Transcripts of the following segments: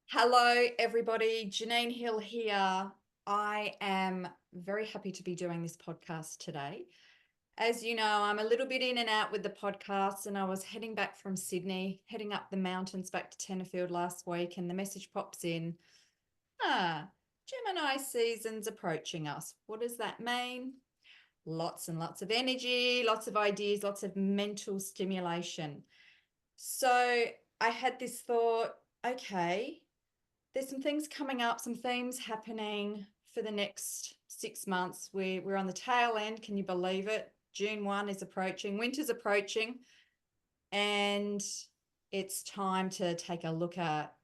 Hello, everybody. Janine Hill here. I am very happy to be doing this podcast today. As you know, I'm a little bit in and out with the podcast, and I was heading back from Sydney, heading up the mountains back to Tenterfield last week, and the message pops in. Gemini season's approaching us. What does that mean? Lots and lots of energy, lots of ideas, lots of mental stimulation. So I had this thought, okay, there's some things coming up, some themes happening for the next 6 months. We're on the tail end. Can you believe it? June 1 is approaching, winter's approaching, and it's time to take a look at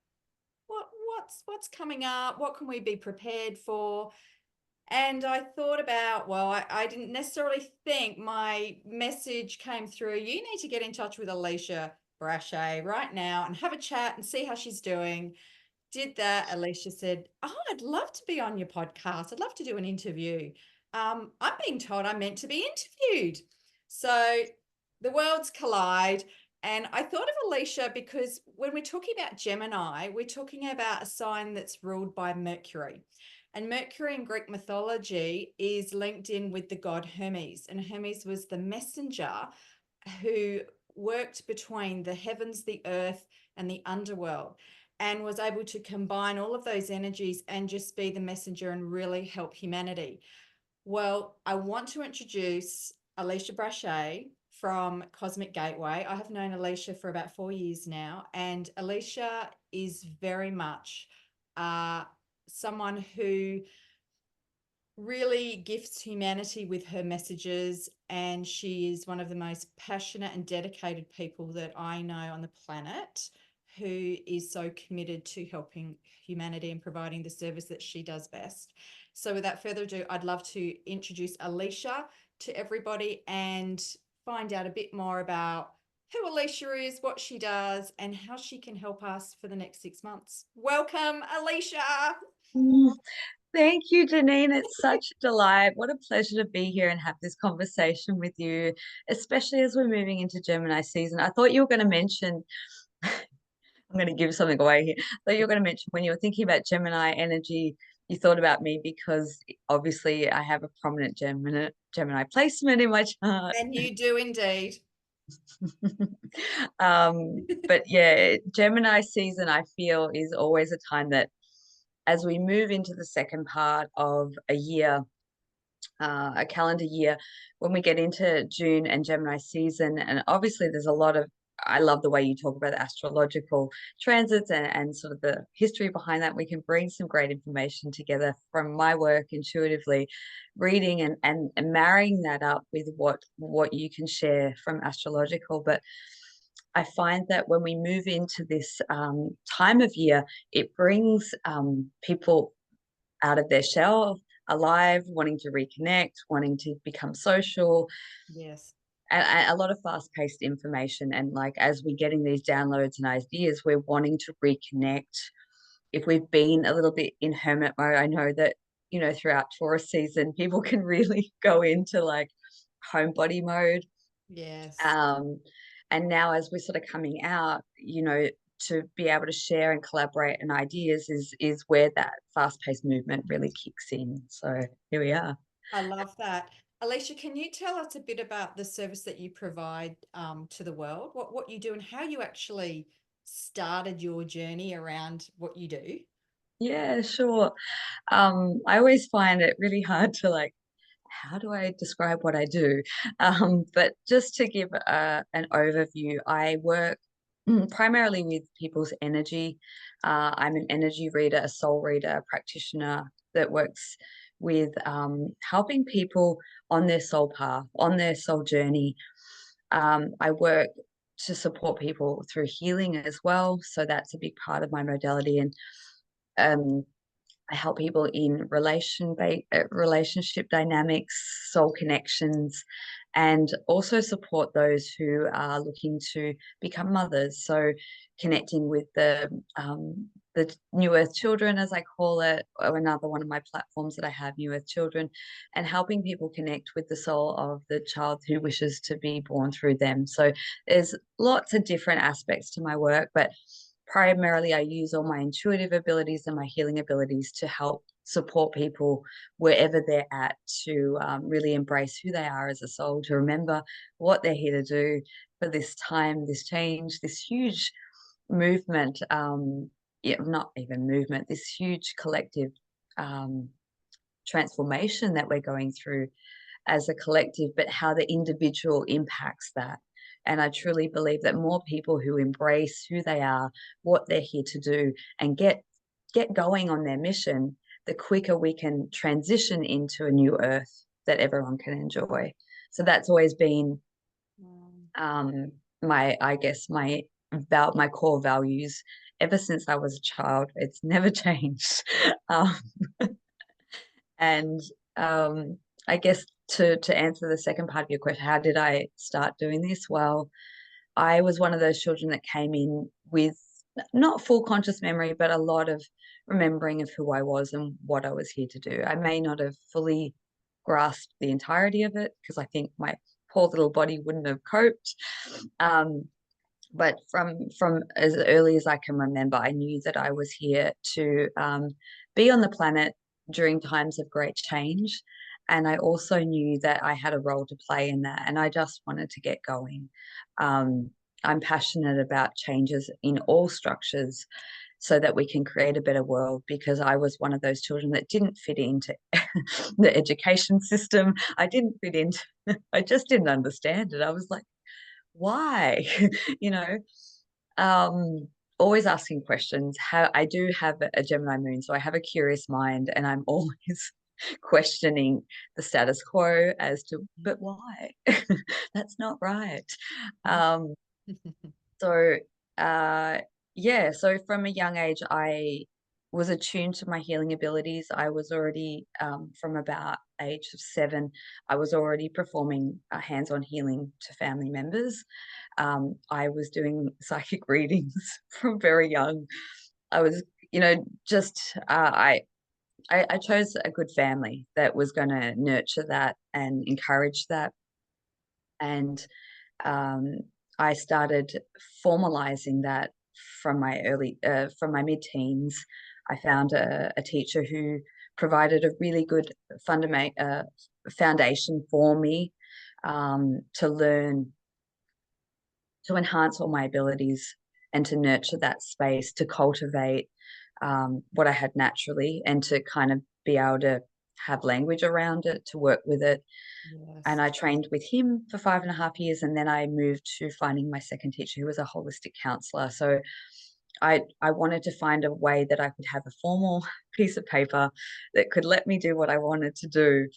what's coming up, what can we be prepared for? And I thought about, well, I didn't necessarily think my message came through. You need to get in touch with Alisha Brache right now and have a chat and see how she's doing. Did that. Alicia said, "Oh, I'd love to be on your podcast. I'd love to do an interview. I'm being told I'm meant to be interviewed." So the worlds collide. And I thought of Alicia because when we're talking about Gemini, we're talking about a sign that's ruled by Mercury. And Mercury in Greek mythology is linked in with the god Hermes. And Hermes was the messenger who worked between the heavens, the earth, and the underworld, and was able to combine all of those energies and just be the messenger and really help humanity. Well, I want to introduce Alisha Brache from Cosmic Gateway. I have known Alisha for about 4 years now, and Alisha is very much someone who really gifts humanity with her messages, and she is one of the most passionate and dedicated people that I know on the planet, who is so committed to helping humanity and providing the service that she does best. So without further ado, I'd love to introduce Alisha to everybody and find out a bit more about who Alisha is, what she does, and how she can help us for the next 6 months. Welcome, Alisha. Mm, Thank you, Genine. It's such a delight. What a pleasure to be here and have this conversation with you, especially as we're moving into Gemini season. I thought you were going to mention, I'm going to give something away here. I thought you were going to mention when you were thinking about Gemini energy, you thought about me because obviously I have a prominent Gemini placement in my chart. And you do indeed. But yeah, Gemini season, I feel, is always a time that as we move into the second part of a year, a calendar year, when we get into June and Gemini season. And obviously, there's a lot of, I love the way you talk about the astrological transits and sort of the history behind that. We can bring some great information together from my work intuitively, reading and marrying that up with what you can share from astrological. But I find that when we move into this time of year, it brings people out of their shell, alive, wanting to reconnect, wanting to become social, Yes. and a lot of fast-paced information. And like as we're getting these downloads and ideas, we're wanting to reconnect. If we've been a little bit in hermit mode, I know that, throughout Taurus season, people can really go into like homebody mode. Yes. Um, and now as we're sort of coming out, to be able to share and collaborate and ideas is where that fast-paced movement really kicks in. So here we are. I love that. Alicia, can you tell us a bit about the service that you provide to the world? What you do and how you actually started your journey around what you do? Yeah, sure. I always find it really hard to like, how do I describe what I do? But just to give an overview, I work primarily with people's energy. I'm an energy reader, a soul reader, a practitioner that works with helping people on their soul path, on their soul journey. I work to support people through healing as well. So that's a big part of my modality. And um, I help people in relationship dynamics, soul connections, and also support those who are looking to become mothers. So connecting with the New Earth Children, as I call it, or another one of my platforms that I have, New Earth Children, and helping people connect with the soul of the child who wishes to be born through them. So there's lots of different aspects to my work, but primarily I use all my intuitive abilities and my healing abilities to help support people wherever they're at, to really embrace who they are as a soul, to remember what they're here to do for this time, this change, this huge movement, yeah, not even movement, this huge collective um, transformation that we're going through as a collective, but how the individual impacts that. And I truly believe that more people who embrace who they are, what they're here to do, and get going on their mission, the quicker we can transition into a new earth that everyone can enjoy. So that's always been Wow. my, I guess, my core values ever since I was a child. It's never changed. Um, and I guess to answer the second part of your question, how did I start doing this? Well, I was one of those children that came in with not full conscious memory, but a lot of remembering of who I was and what I was here to do. I may not have fully grasped the entirety of it because I think my poor little body wouldn't have coped. Um, but from as early as I can remember, I knew that I was here to be on the planet during times of great change. And I also knew that I had a role to play in that, and I just wanted to get going. Um, I'm passionate about changes in all structures so that we can create a better world, because I was one of those children that didn't fit into the education system. I didn't fit into, I just didn't understand it. I was like, why? you know, um, always asking questions. How I do have a Gemini moon, so I have a curious mind, and I'm always questioning the status quo as to, but why? That's not right. Um, so, uh, yeah, so from a young age, I was attuned to my healing abilities. I was already, from about age of 7, I was already performing hands-on healing to family members. I was doing psychic readings from very young. I was, just I chose a good family that was going to nurture that and encourage that, and um, I started formalizing that from my mid-teens. I found a teacher who provided a really good foundation for me to learn, to enhance all my abilities and to nurture that space, to cultivate what I had naturally, and to kind of be able to have language around it, to work with it. And Yes. I trained with him for 5.5 years, and then I moved to finding my second teacher, who was a holistic counselor. So I wanted to find a way that I could have a formal piece of paper that could let me do what I wanted to do,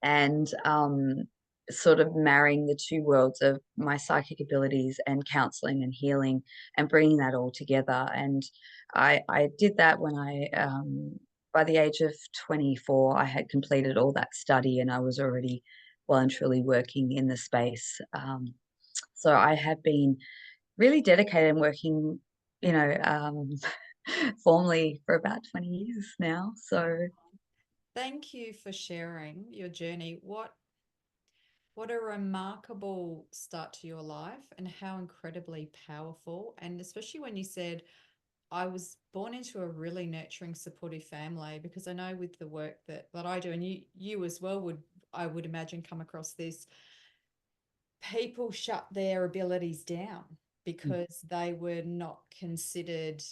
and sort of marrying the two worlds of my psychic abilities and counseling and healing, and bringing that all together. And I did that when by the age of 24, I had completed all that study, and I was already well and truly working in the space. So I have been really dedicated and working, formally for about 20 years now. So Thank you for sharing your journey. What a remarkable start to your life, and how incredibly powerful. And especially when you said, I was born into a really nurturing, supportive family, because I know with the work that I do, and you as well would, I would imagine, come across this, people shut their abilities down mm, because they were not considered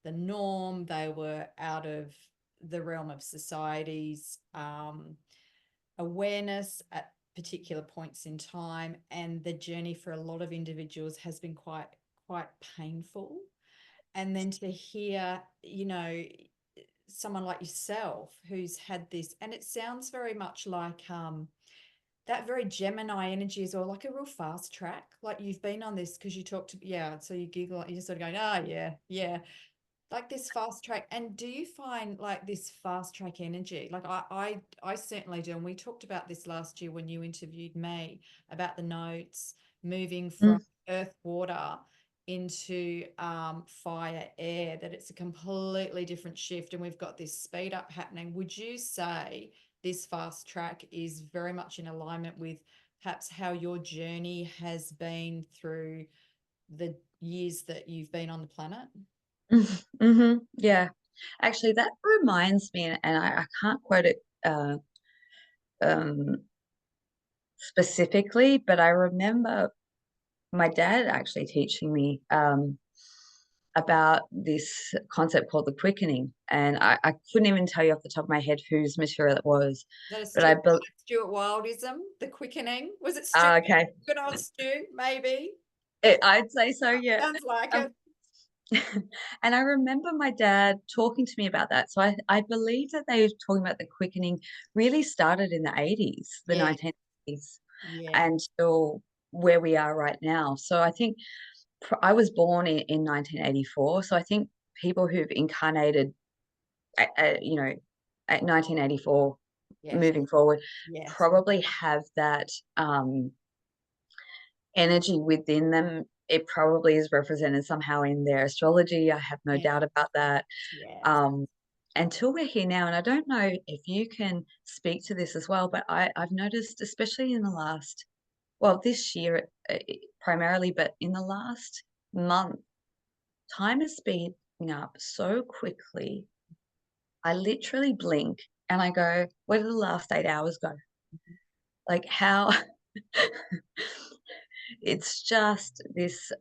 the norm. They were out of the realm of society's awareness at particular points in time. And the journey for a lot of individuals has been quite painful. And then to hear, someone like yourself who's had this, and it sounds very much like that very Gemini energy as well, like a real fast track. Like you've been on this because you talked to, yeah. So you giggle, you're sort of going, oh, yeah, yeah, like this fast track. And do you find like this fast track energy? Like I certainly do. And we talked about this last year when you interviewed me about the notes moving from mm. earth, water into fire, air, that it's a completely different shift. And we've got this speed up happening. Would you say this fast track is very much in alignment with perhaps how your journey has been through the years that you've been on the planet? Yeah. Actually, that reminds me, and I can't quote it um, specifically, but I remember my dad actually teaching me about this concept called the quickening. And I couldn't even tell you off the top of my head whose material it was, Is that a but I bel Stuart Wildism, the quickening? Was it Stuart? okay, Good old Stu, maybe. I'd say so, yeah. Sounds like Um, it. and I remember my dad talking to me about that. So I believe that they were talking about the quickening really started in the 80s, the Yeah, 1980s, yeah, until where we are right now. So I think I was born in 1984. So I think people who've incarnated, you know, at 1984 yes, moving forward yes, probably have that energy within them. It probably is represented somehow in their astrology. I have no yes, doubt about that. yes. Um, until we're here now, and I don't know if you can speak to this as well, but I've noticed, especially in the last, well, this year primarily, but in the last month, time is speeding up so quickly. I literally blink and I go, where did the last 8 hours go? Like how it's just this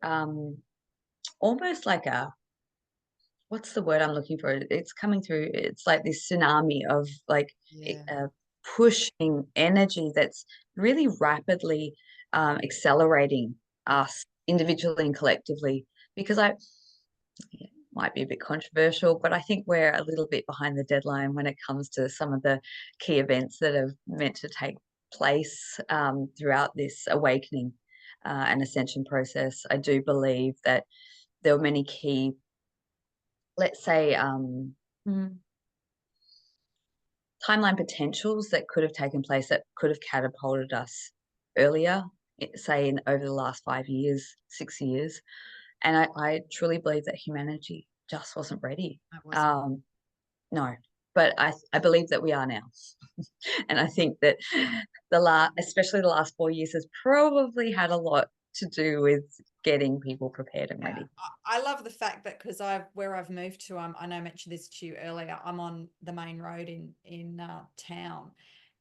almost like a, what's the word I'm looking for? It's coming through. It's like this tsunami of like Yeah, pushing energy that's really rapidly accelerating yeah, us individually and collectively. Because it might be a bit controversial, but I think we're a little bit behind the deadline when it comes to some of the key events that are meant to take place throughout this awakening and ascension process. I do believe that there were many key, let's say, hmm, timeline potentials that could have taken place that could have catapulted us earlier, say in over the last 5 years, 6 years. And I truly believe that humanity just wasn't ready. that wasn't. Um, no, but I believe that we are now. And I think that especially the last 4 years, has probably had a lot to do with getting people prepared and Yeah, ready. I love the fact that because where I've moved to, I know I mentioned this to you earlier. I'm on the main road in town,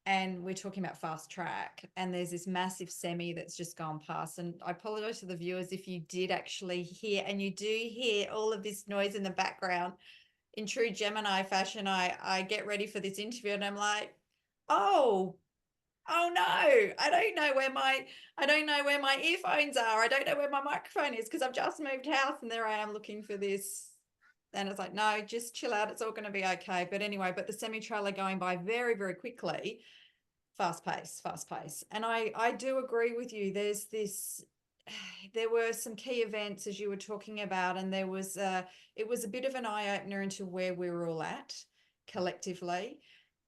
and we're talking about fast track, and there's this massive semi that's just gone past. And I apologize to the viewers if you did actually hear, and you do hear all of this noise in the background. In true Gemini fashion, I get ready for this interview, and I'm like, oh. Oh no, I don't know where my earphones are. I don't know where my microphone is because I've just moved house and there I am looking for this. And it's like, no, just chill out. It's all going to be okay. But anyway, but the semi trailer going by very, very quickly, fast pace, fast pace. And I do agree with you. There's this there were some key events as you were talking about, and it was a bit of an eye-opener into where we're all at collectively.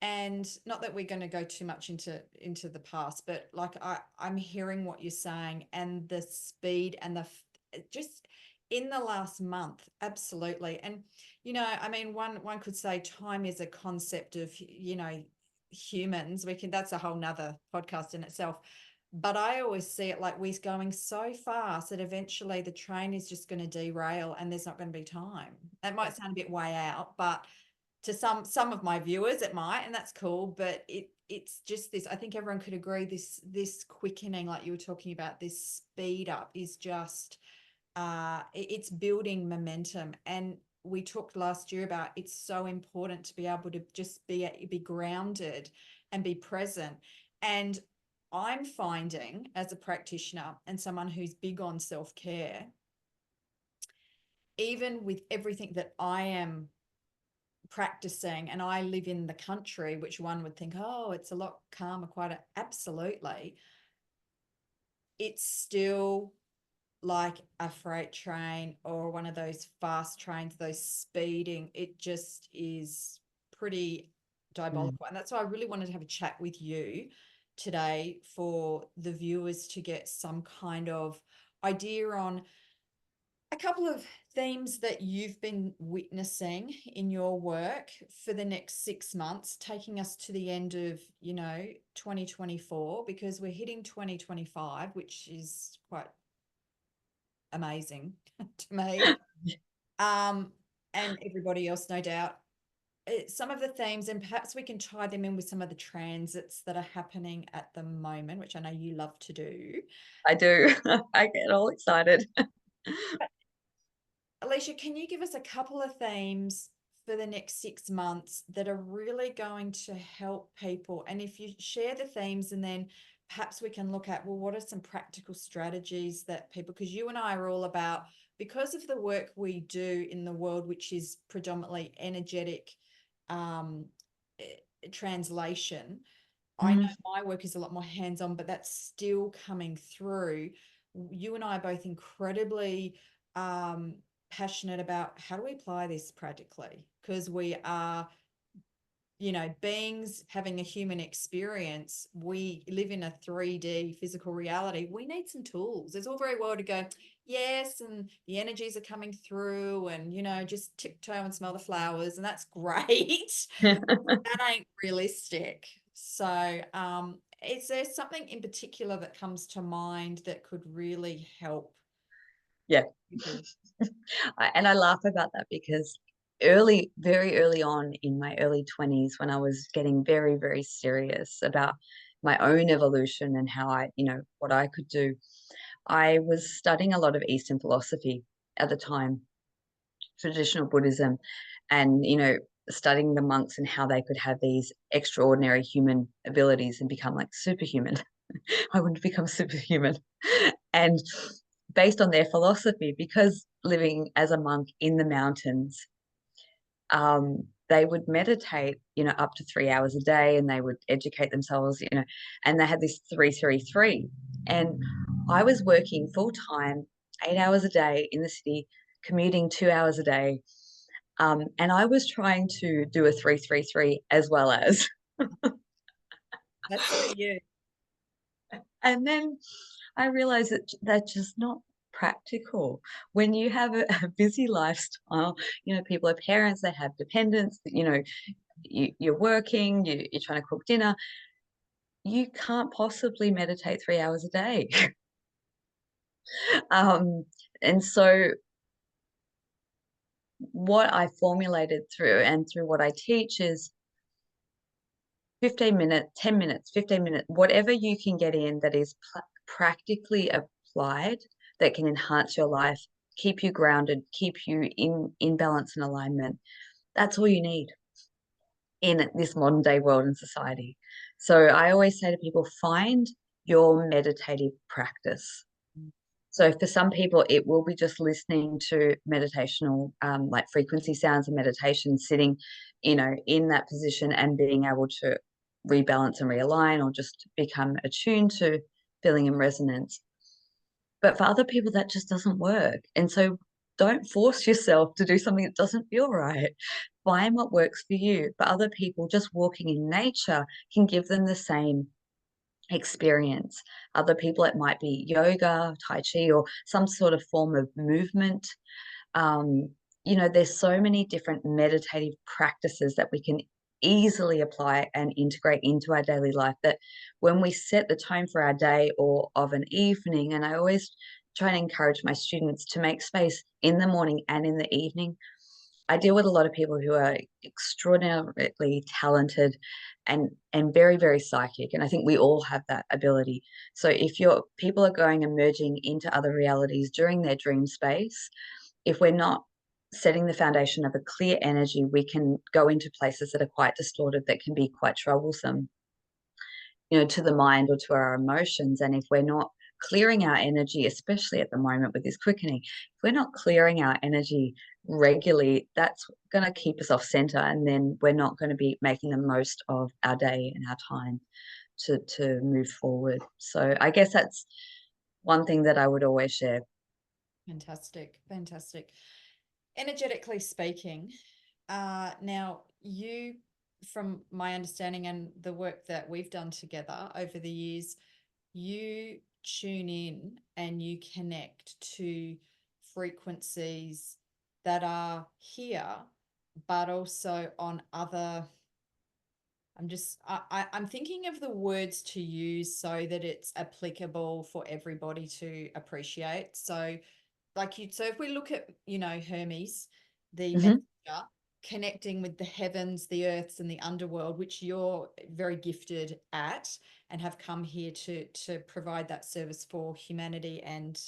And not that we're going to go too much into the past, but like I'm hearing what you're saying and the speed and just in the last month, absolutely. And I mean, one could say time is a concept of, humans. That's a whole nother podcast in itself. But I always see it like we're going so fast that eventually the train is just going to derail and there's not going to be time. That might sound a bit way out, but to some of my viewers it might, and that's cool. But it's just this. I think everyone could agree this quickening, like you were talking about, this speed up is just it's building momentum. And we talked last year about it's so important to be able to just be grounded and be present. And I'm finding as a practitioner and someone who's big on self-care, even with everything that I am practicing, and I live in the country, which one would think, oh, it's a lot calmer, quieter. Absolutely. It's still like a freight train or one of those fast trains, those speeding. It just is pretty Mm. diabolical. And that's why I really wanted to have a chat with you today for the viewers to get some kind of idea on a couple of themes that you've been witnessing in your work for the next 6 months, taking us to the end of, 2024, because we're hitting 2025, which is quite amazing to me. Um, and everybody else, no doubt. Some of the themes, and perhaps we can tie them in with some of the transits that are happening at the moment, which I know you love to do. I do. I get all excited. Alisha, can you give us a couple of themes for the next 6 months that are really going to help people? And if you share the themes, and then perhaps we can look at, well, what are some practical strategies that people, because you and I are all about, because of the work we do in the world, which is predominantly energetic um, translation. I know Mm. my work is a lot more hands-on, but that's still coming through. You and I are both incredibly um, passionate about how do we apply this practically, because we are, beings having a human experience. We live in a 3D physical reality. We need some tools. It's all very well to go, yes, and the energies are coming through, and, just tiptoe and smell the flowers, and that's great. That ain't realistic. So, is there something in particular that comes to mind that could really help Yeah. people? And I laugh about that because very early on in my early 20s, when I was getting very, very serious about my own evolution and how what I could do, I was studying a lot of Eastern philosophy at the time, traditional Buddhism, and, studying the monks and how they could have these extraordinary human abilities and become like superhuman. I wouldn't become superhuman. And based on their philosophy, because living as a monk in the mountains, they would meditate, up to 3 hours a day, and they would educate themselves, and they had this 3-3-3. And I was working full time, 8 hours a day in the city, commuting 2 hours a day. And I was trying to do a 3-3-3 as well as. That's so you. And then I realized that that's just not practical. When you have a busy lifestyle, people are parents, they have dependents, you're working, you're trying to cook dinner. You can't possibly meditate 3 hours a day. And so what I formulated through what I teach is 15 minutes, 10 minutes, 15 minutes, whatever you can get in that is practically applied, that can enhance your life, keep you grounded, keep you in balance and alignment. That's all you need in this modern day world and society. So I always say to people, find your meditative practice. So for some people, it will be just listening to meditational, like frequency sounds and meditation, sitting, in that position and being able to rebalance and realign, or just become attuned to feeling in resonance. But for other people, that just doesn't work. And so don't force yourself to do something that doesn't feel right. Find what works for you. For other people, just walking in nature can give them the same experience. Other people, it might be yoga, Tai Chi, or some sort of form of movement. Um, there's so many different meditative practices that we can easily apply and integrate into our daily life, that when we set the tone for our day or of an evening, and I always try and encourage my students to make space in the morning and in the evening. I deal with a lot of people who are extraordinarily talented and very, very psychic. And I think we all have that ability. So if your people are going and merging into other realities during their dream space, if we're not setting the foundation of a clear energy, we can go into places that are quite distorted, that can be quite troublesome, to the mind or to our emotions. And if we're not clearing our energy, especially at the moment with this quickening, if we're not clearing our energy regularly, that's going to keep us off center. And then we're not going to be making the most of our day and our time to move forward. So I guess that's one thing that I would always share. Fantastic. Fantastic. Energetically speaking, now you, from my understanding and the work that we've done together over the years, you tune in and you connect to frequencies that are here, but also on other. I'm thinking of the words to use so that it's applicable for everybody to appreciate. So like you, so if we look at, Hermes, the Hmm. messenger, connecting with the heavens, the earths, and the underworld, which you're very gifted at and have come here to provide that service for humanity and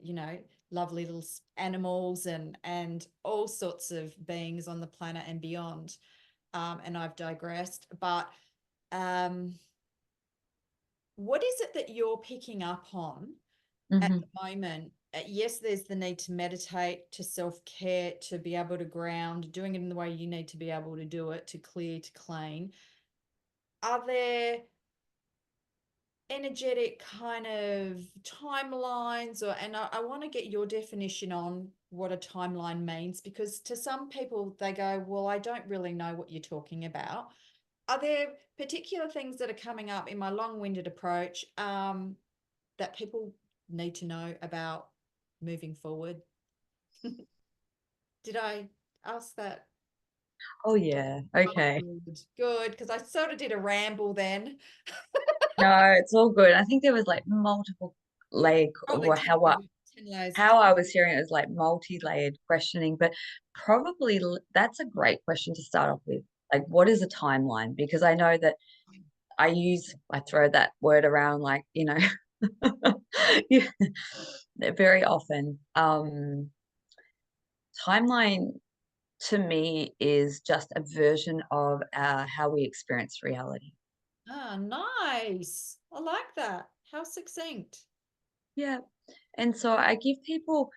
you know, lovely little animals and all sorts of beings on the planet and beyond. And I've digressed, but um, what is it that you're picking up on at Hmm. the moment? Yes, there's the need to meditate, to self-care, to be able to ground, doing it in the way you need to be able to do it, to clear, to clean. Are there energetic kind of timelines, or and I want to get your definition on what a timeline means, because to some people they go, well, I don't really know what you're talking about. Are there particular things that are coming up in my long-winded approach that people need to know about moving forward? Did I ask that? Oh yeah. Oh, Okay. good, because I sort of did a ramble then. No, it's all good. I think there was like multiple leg Oh, there or could be 10 layers. how I was hearing it was like multi-layered questioning, but probably that's a great question to start off with. Like, what is a timeline? Because I know that I throw that word around like, yeah, very often. Timeline to me is just a version of how we experience reality. Ah, nice. I like that. How succinct. Yeah. And so I give people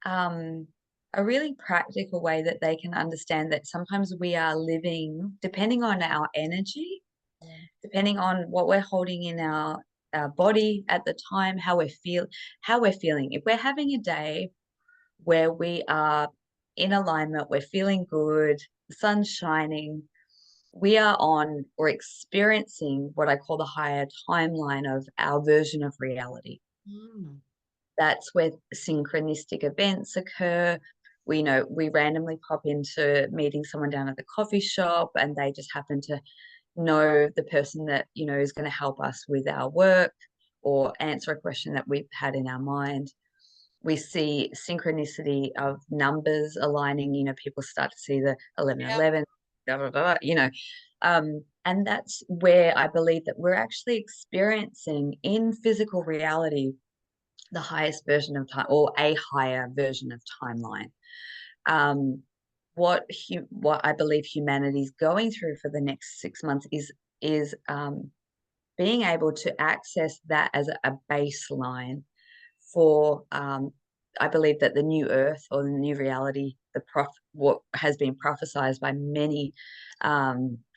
um, a really practical way that they can understand that sometimes we are living, depending on our energy, Yeah. depending on what we're holding in our body at the time, how we're feeling. If we're having a day where we are in alignment, we're feeling good, the sun's shining, we are on or experiencing what I call the higher timeline of our version of reality. Mm. That's where synchronistic events occur. We know we randomly pop into meeting someone down at the coffee shop and they just happen to know the person that, is going to help us with our work or answer a question that we've had in our mind. We see synchronicity of numbers aligning, people start to see the 11, Yep. 11, blah, blah, blah, and that's where I believe that we're actually experiencing in physical reality the highest version of time or a higher version of timeline. Um, what I believe humanity is going through for the next 6 months is being able to access that as a baseline for I believe that the new earth or the new reality, what has been prophesized by many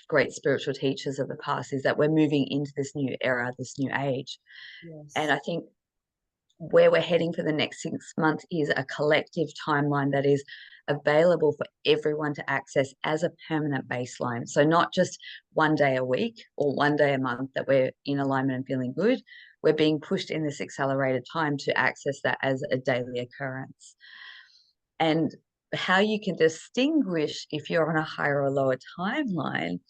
great spiritual teachers of the past is that we're moving into this new era, this new age. And Yes. I think where we're heading for the next 6 months is a collective timeline that is available for everyone to access as a permanent baseline. So, not just one day a week or one day a month that we're in alignment and feeling good. We're being pushed in this accelerated time to access that as a daily occurrence. And how you can distinguish if you're on a higher or lower timeline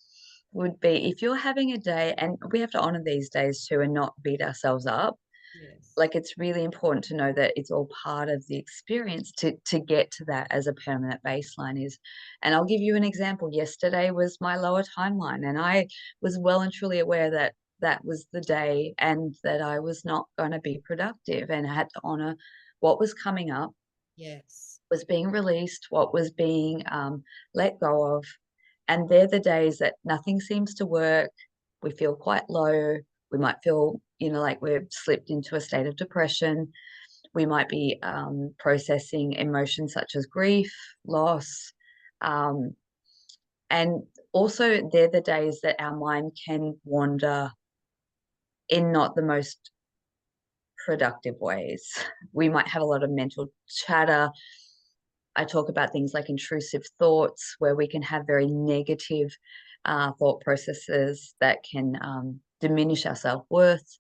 would be if you're having a day, and we have to honor these days too and not beat ourselves up. Yes. Like, it's really important to know that it's all part of the experience to get to that as a permanent baseline is. And I'll give you an example. Yesterday was my lower timeline, and I was well and truly aware that that was the day and that I was not going to be productive, and I had to honor what was coming up, Yes. was being released, what was being let go of. And they're the days that nothing seems to work. We feel quite low. We might feel, like we've slipped into a state of depression. We might be processing emotions such as grief, loss. Um, and also, they're the days that our mind can wander in not the most productive ways. We might have a lot of mental chatter. I talk about things like intrusive thoughts, where we can have very negative thought processes that can diminish our self worth.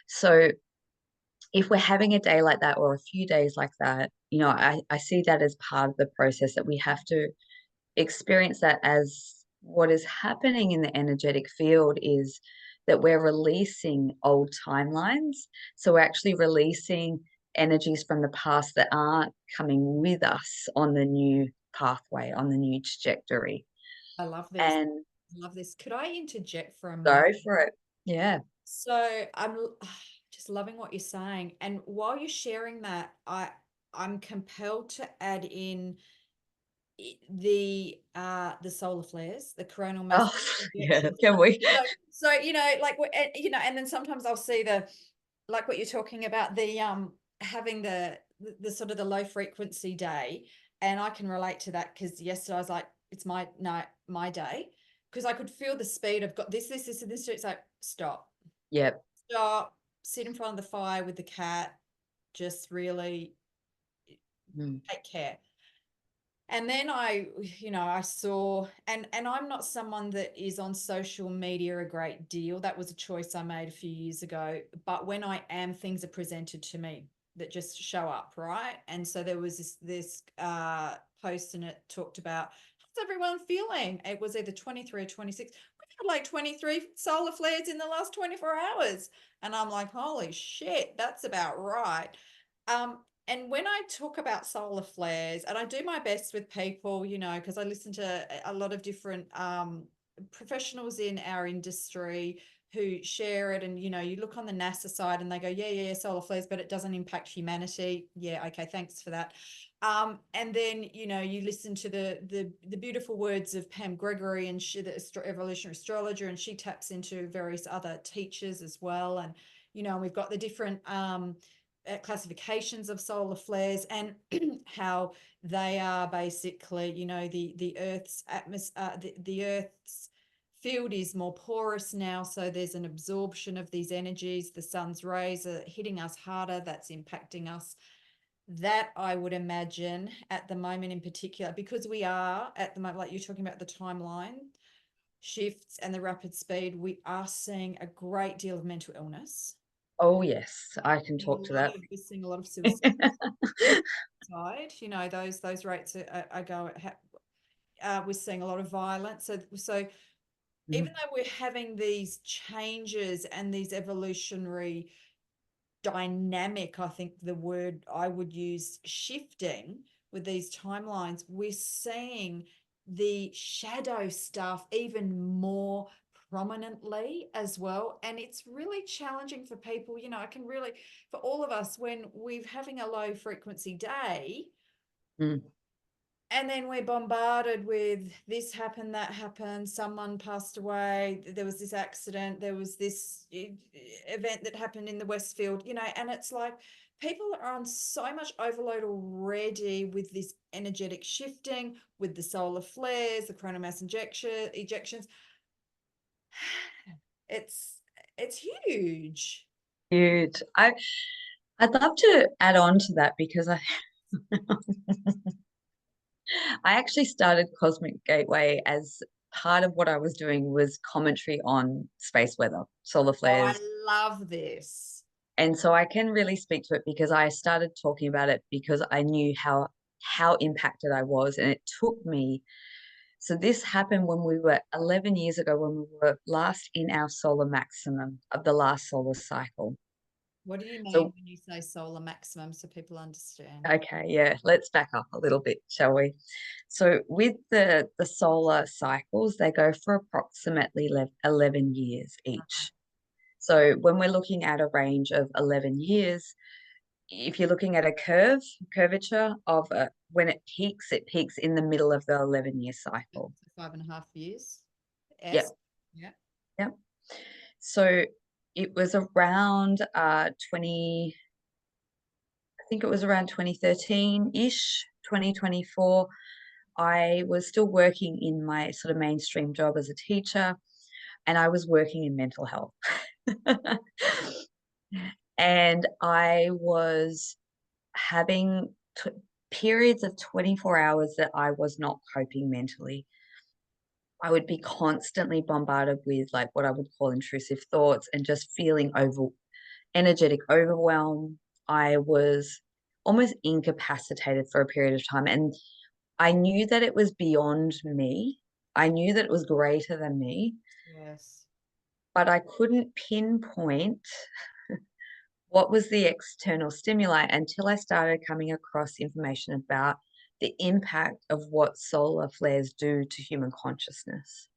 So, if we're having a day like that or a few days like that, I see that as part of the process that we have to experience that as what is happening in the energetic field is that we're releasing old timelines. So, we're actually releasing energies from the past that aren't coming with us on the new pathway, on the new trajectory. I love this. And I love this. Could I interject for a go moment? for it. Yeah. So just loving what you're saying. And while you're sharing that, I'm compelled to add in the solar flares, the coronal mass Oh, yeah. injections. Can we? So like and then sometimes I'll see like what you're talking about, the having the sort of the low frequency day, and I can relate to that because yesterday I was like, it's my no my day, because I could feel the speed of got this and this. It's like Yep. stop, sit in front of the fire with the cat, just really Mm. take care. And then I saw, and I'm not someone that is on social media a great deal. That was a choice I made a few years ago. But when I am, things are presented to me that just show up, right? And so there was this post, and it talked about, how's everyone feeling? It was either 23 or 26. We've had like 23 solar flares in the last 24 hours. And I'm like, holy shit, that's about right. Um, and when I talk about solar flares, and I do my best with people, because I listen to a lot of different professionals in our industry who share it. And, you look on the NASA side and they go, yeah, solar flares, but it doesn't impact humanity. Yeah, okay, thanks for that. And then, you listen to the beautiful words of Pam Gregory, and she, the evolutionary astrologer, and she taps into various other teachers as well. And, we've got the different classifications of solar flares, and how they are basically, the Earth's atmosphere, the Earth's field is more porous now, so there's an absorption of these energies. The sun's rays are hitting us harder. That's impacting us. That I would imagine at the moment, in particular, because we are at the moment, like you're talking about the timeline shifts and the rapid speed, we are seeing a great deal of mental illness. Oh, yes. I can talk to that. We're seeing a lot of suicide. Those rates are going. We're seeing a lot of violence. So even Mhm. though we're having these changes and these evolutionary dynamic, I think the word I would use, shifting with these timelines, we're seeing the shadow stuff even more prominently as well. And it's really challenging for people, I can really, for all of us, when we're having a low frequency day, Mm. and then we're bombarded with this happened, that happened, someone passed away, there was this accident, there was this event that happened in the Westfield, and it's like people are on so much overload already with this energetic shifting, with the solar flares, the coronal mass ejections. It's it's huge. Huge. I'd love to add on to that because I actually started Cosmic Gateway as part of what I was doing was commentary on space weather, solar Oh, I flares. love this. And so I can really speak to it because I started talking about it because I knew how impacted I was. And it took me. So this happened when we were 11 years ago, when we were last in our solar maximum of the last solar cycle. What do you mean So, when you say solar maximum, so people understand? okay, yeah, let's back up a little bit, shall we? So with the solar cycles, they go for approximately 11 years each. So when we're looking at a range of 11 years, if you're looking at a curvature of when it peaks in the middle of the 11-year cycle. 5.5 years. S. Yep, Yeah. yep. So it was around 20, I think it was around 2013-ish, 2024. I was still working in my sort of mainstream job as a teacher, and I was working in mental health. And I was having periods of 24 hours that I was not coping mentally. I would be constantly bombarded with like what I would call intrusive thoughts and just feeling energetic overwhelm. I was almost incapacitated for a period of time. And I knew that it was beyond me. I knew that it was greater than me, Yes. but I couldn't pinpoint what was the external stimuli until I started coming across information about the impact of what solar flares do to human consciousness.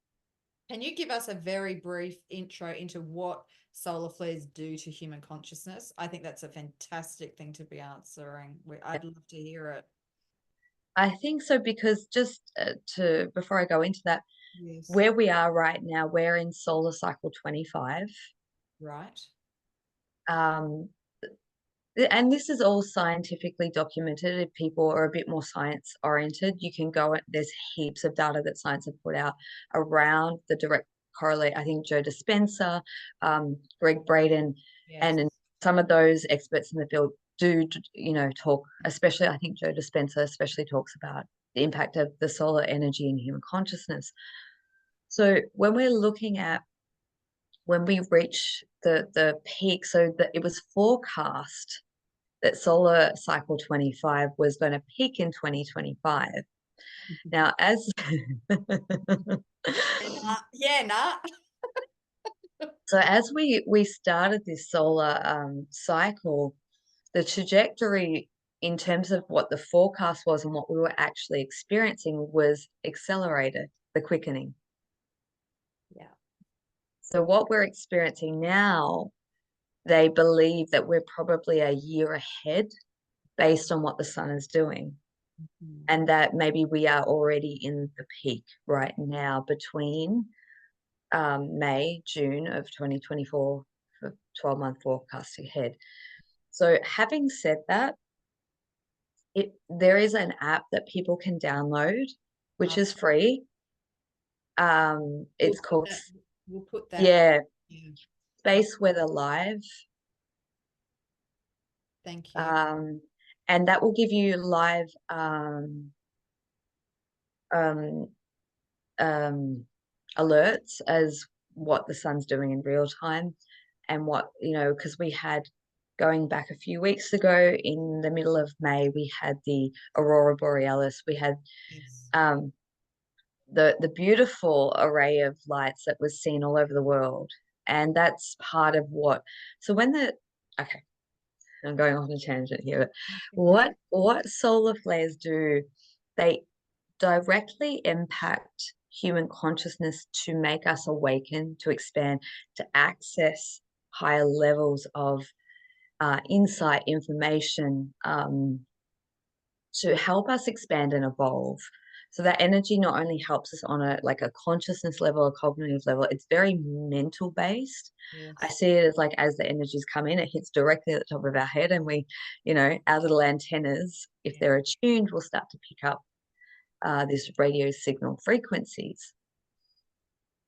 Can you give us a very brief intro into what solar flares do to human consciousness? I think that's a fantastic thing to be answering. I'd love to hear it. I think so because just to before I go into that, Yes. where we are right now, we're in solar cycle 25. Right. Um, and this is all scientifically documented. If people are a bit more science oriented, you can go, there's heaps of data that science have put out around the direct correlate. I think Joe Dispenza, Greg Braden, Yes. and some of those experts in the field do, talk, especially I think Joe Dispenza especially talks about the impact of the solar energy in human consciousness. So when we're looking at when we reach the peak, so that it was forecast that solar cycle 25 was going to peak in 2025. Now, as Yeah, nah. so as we started this solar cycle, the trajectory in terms of what the forecast was and what we were actually experiencing was accelerated, the quickening. Yeah. So what we're experiencing now, they believe that we're probably a year ahead based on what the sun is doing. Mhm. And that maybe we are already in the peak right now between May, June of 2024 for 12-month forecast ahead. So having said that, there is an app that people can download, which Uh, is free. we'll It's put called, that, we'll put that. yeah, Yeah. Uh, Space Weather Live. thank you. Um, and that will give you live um, um, alerts as what the sun's doing in real time and what, because we had going back a few weeks ago in the middle of May, we had the Aurora Borealis. We had Yes. um, the beautiful array of lights that was seen all over the world. And that's part of what, so when okay, I'm going off on a tangent here, but Okay. what solar flares do, they directly impact human consciousness to make us awaken, to expand, to access higher levels of insight, information, to help us expand and evolve. So that energy not only helps us on a consciousness level, a cognitive level, it's very mental based. I Yes. see it as like as the energies come in, it hits directly at the top of our head, and we, our little antennas, if Yeah. they're attuned, will start to pick up this radio signal frequencies.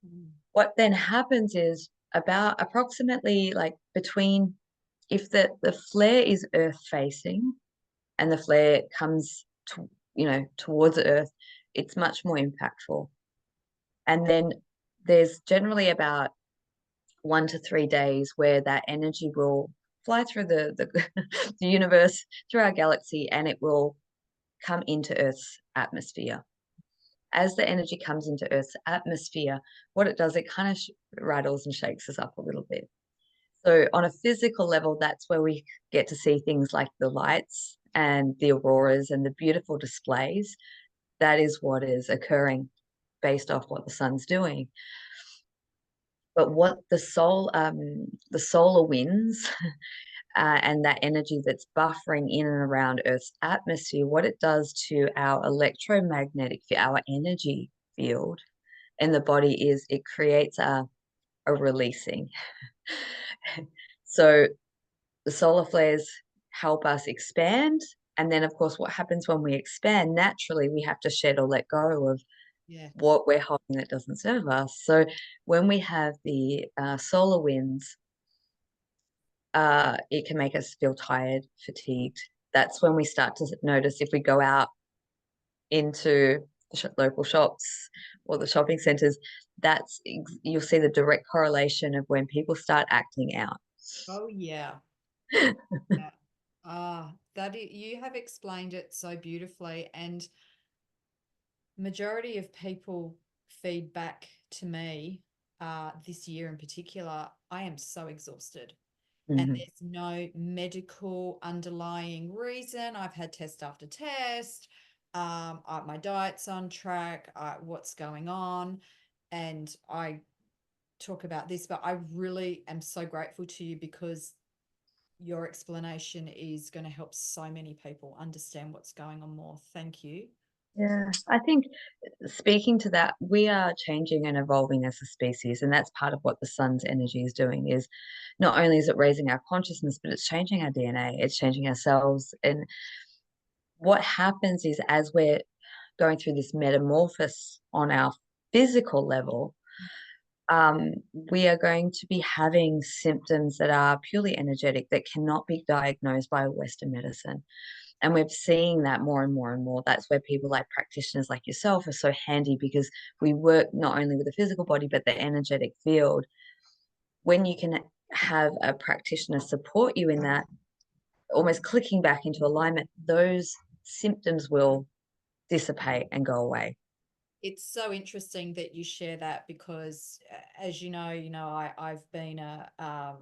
Mm. What then happens is about approximately like between, if the flare is earth facing and the flare comes to, towards earth, it's much more impactful. And then there's generally about 1 to 3 days where that energy will fly through the universe, through our galaxy, and it will come into Earth's atmosphere. As the energy comes into Earth's atmosphere, what it does, it kind of rattles and shakes us up a little bit. So, on a physical level, that's where we get to see things like the lights and the auroras and the beautiful displays. That is what is occurring based off what the sun's doing. But what the solar winds and that energy that's buffering in and around Earth's atmosphere, what it does to our electromagnetic, our energy field in the body is it creates a releasing. So the solar flares help us expand. And then, of course, what happens when we expand, naturally, we have to shed or let go of Yes. what we're holding that doesn't serve us. So when we have the solar winds, it can make us feel tired, fatigued. That's when we start to notice if we go out into the local shops or the shopping centers, you'll see the direct correlation of when people start acting out. Oh, yeah. Yeah. You have explained it so beautifully, and majority of people feed back to me this year in particular, I am so exhausted. and Hmm. there's no medical underlying reason. I've had test after test. My diet's on track. What's going on? And I talk about this, but I really am so grateful to you because your explanation is going to help so many people understand what's going on more. Thank you. Yeah, I think speaking to that, we are changing and evolving as a species, and that's part of what the sun's energy is doing. Is not only is it raising our consciousness, but it's changing our DNA, it's changing ourselves. And what happens is, as we're going through this metamorphosis on our physical level, we are going to be having symptoms that are purely energetic that cannot be diagnosed by Western medicine. And we're seeing that more and more and more. That's where people like practitioners like yourself are so handy, because we work not only with the physical body, but the energetic field. When you can have a practitioner support you in that, almost clicking back into alignment, those symptoms will dissipate and go away. It's so interesting that you share that because, as I've been a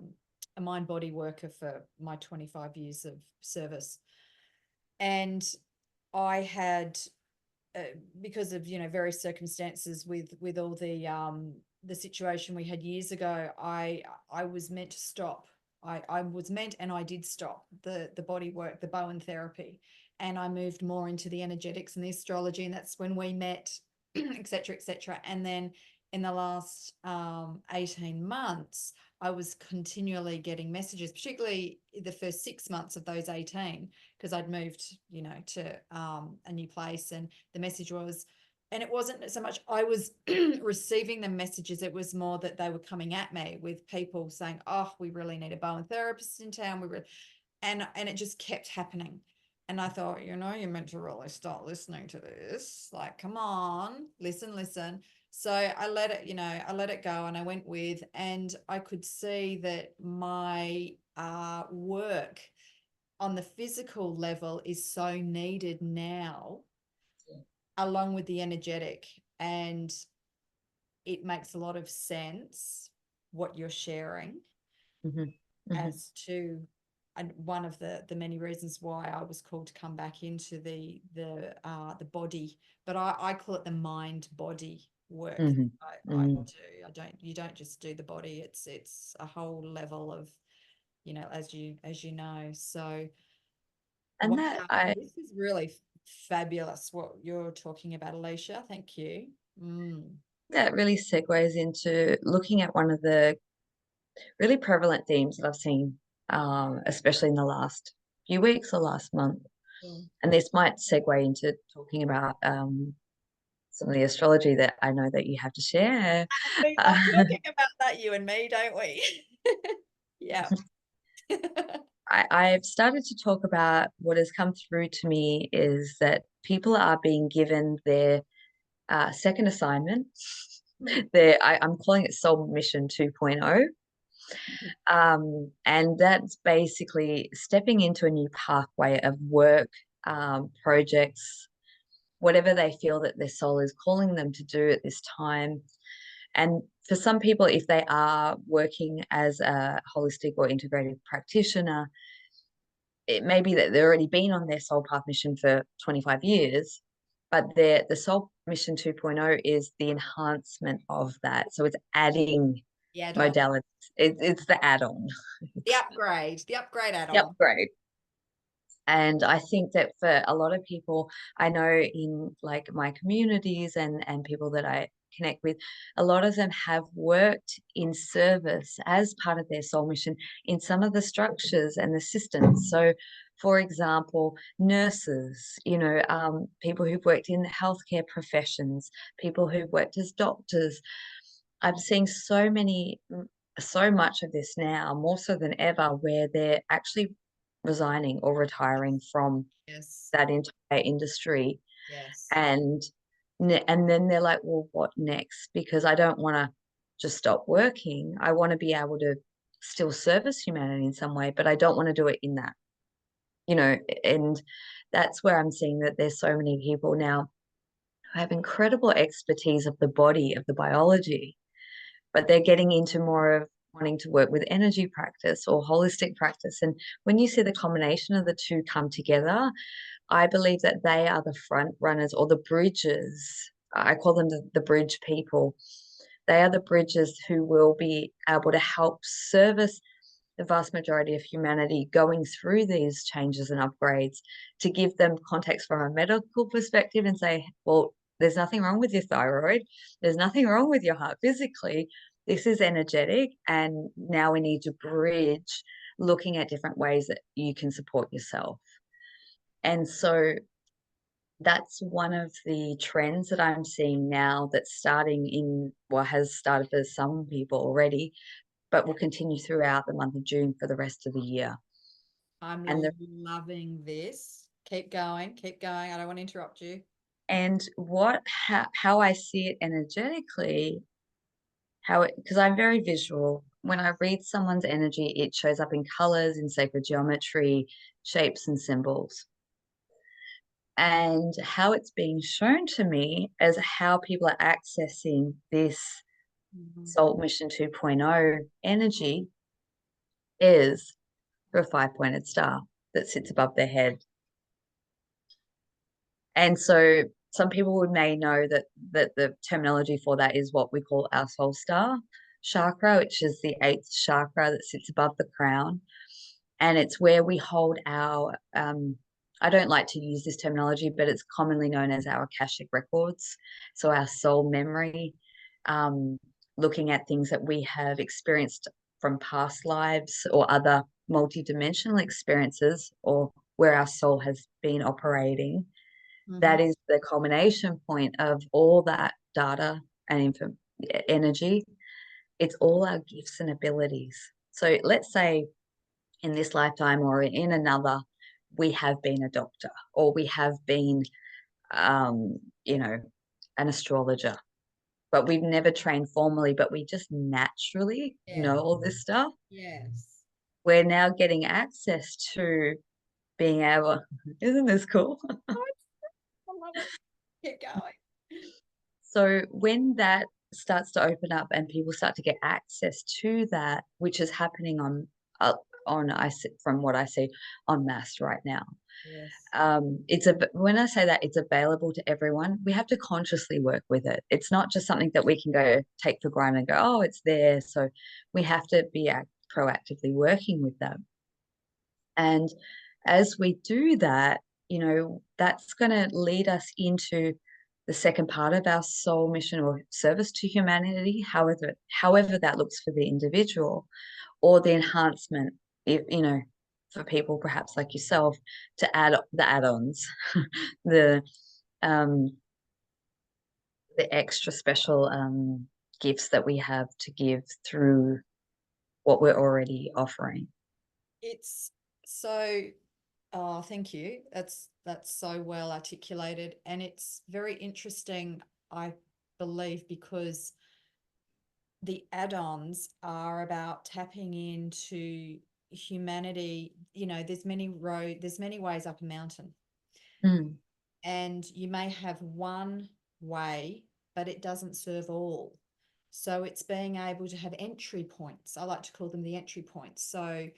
mind body worker for my 25 years of service, and I had uh, because of various circumstances with all the situation we had years ago, I was meant to stop. I was meant, and I did stop the body work, the Bowen therapy, and I moved more into the energetics and the astrology, and that's when we met, etc., etc. And then in the last 18 months, I was continually getting messages, particularly the first 6 months of those 18, because I'd moved, to a new place, and the message was, and it wasn't so much I was receiving the messages, it was more that they were coming at me with people saying, oh, we really need a Bowen therapist in town. And it just kept happening. And I thought, you're meant to really start listening to this. Like, come on, listen, listen. So I let it go, and I went with, and I could see that my work on the physical level is so needed now, along with the energetic. And it makes a lot of sense what you're sharing Mm-hmm. Mm-hmm. as to, and one of the many reasons why I was called to come back into the body, but I call it the mind body work. Mm-hmm. I Mm-hmm. do. I don't. You don't just do the body. It's a whole level of, as you know. So And wow, that I this is really fabulous what you're talking about, Alicia. Thank you. Mm. that really segues into looking at one of the really prevalent themes that I've seen, especially in the last few weeks or last month. Cool. And this might segue into talking about some of the astrology that I know that you have to share. We love talking about that, you and me, don't we? Yeah. I've started to talk about what has come through to me is that people are being given their second assignment. I'm calling it Soul Mission 2.0. And that's basically stepping into a new pathway of work, projects, whatever they feel that their soul is calling them to do at this time. And for some people, if they are working as a holistic or integrative practitioner, it may be that they've already been on their soul path mission for 25 years, but the soul mission 2.0 is the enhancement of that. So it's adding The add-on. modalities. It's the add-on. The upgrade The add-on. upgrade. And I think that for a lot of people, I know in like my communities and people that I connect with, a lot of them have worked in service as part of their soul mission in some of the structures and the systems. So, for example, nurses, people who've worked in healthcare professions, people who've worked as doctors. I'm seeing so much of this now, more so than ever, where they're actually resigning or retiring from Yes. that entire industry. Yes. And and then they're like, well, what next? Because I don't want to just stop working. I want to be able to still service humanity in some way, but I don't want to do it in that, you know, and that's where I'm seeing that there's so many people now who have incredible expertise of the body, of the biology, but they're getting into more of wanting to work with energy practice or holistic practice. And when you see the combination of the two come together, I believe that they are the front runners or the bridges. I call them the bridge people. They are the bridges who will be able to help service the vast majority of humanity going through these changes and upgrades, to give them context from a medical perspective and say, well, there's nothing wrong with your thyroid. There's nothing wrong with your heart physically. This is energetic. And now we need to bridge looking at different ways that you can support yourself. And so that's one of the trends that I'm seeing now that's starting in, well, has started for some people already, but will continue throughout the month of June for the rest of the year. I'm And the loving this. Keep going, keep going. I don't want to interrupt you. and what how I see it energetically, how it, because I'm very visual. When I read someone's energy, it shows up in colors, in sacred geometry, shapes, and symbols. And how it's being shown to me as how people are accessing this Mhm. Soul Mission 2.0 energy is for a five-pointed star that sits above their head. And so some people would may know that the terminology for that is what we call our soul star chakra, which is the eighth chakra that sits above the crown. And it's where we hold our I don't like to use this terminology, but it's commonly known as our Akashic records. So our soul memory, um, looking at things that we have experienced from past lives or other multidimensional experiences, or where our soul has been operating. Mhm. That is the culmination point of all that data and energy. It's all our gifts and abilities. So let's say in this lifetime or in another, we have been a doctor, or we have been, um, you know, an astrologer, but we've never trained formally, but we just naturally Yeah. know all this stuff. Yes. We're now getting access to being able, isn't this cool? I love it. Keep going. So when that starts to open up and people start to get access to that, which is happening on I see, from what I see on mass right now. Yes. It's a when I say that it's available to everyone, we have to consciously work with it. It's not just something that we can go take for granted and go, oh, it's there. So we have to be proactively working with them. And as we do that, that's going to lead us into the second part of our soul mission or service to humanity, however that looks for the individual, or the enhancement, if for people perhaps like yourself, to add the add-ons, the um, the extra special gifts that we have to give through what we're already offering. It's so, oh, thank you. That's so well articulated. And it's very interesting, I believe, because the add-ons are about tapping into humanity. There's many ways up a mountain. Mm, And you may have one way, but it doesn't serve all. So it's being able to have entry points. I like to call them the entry points. So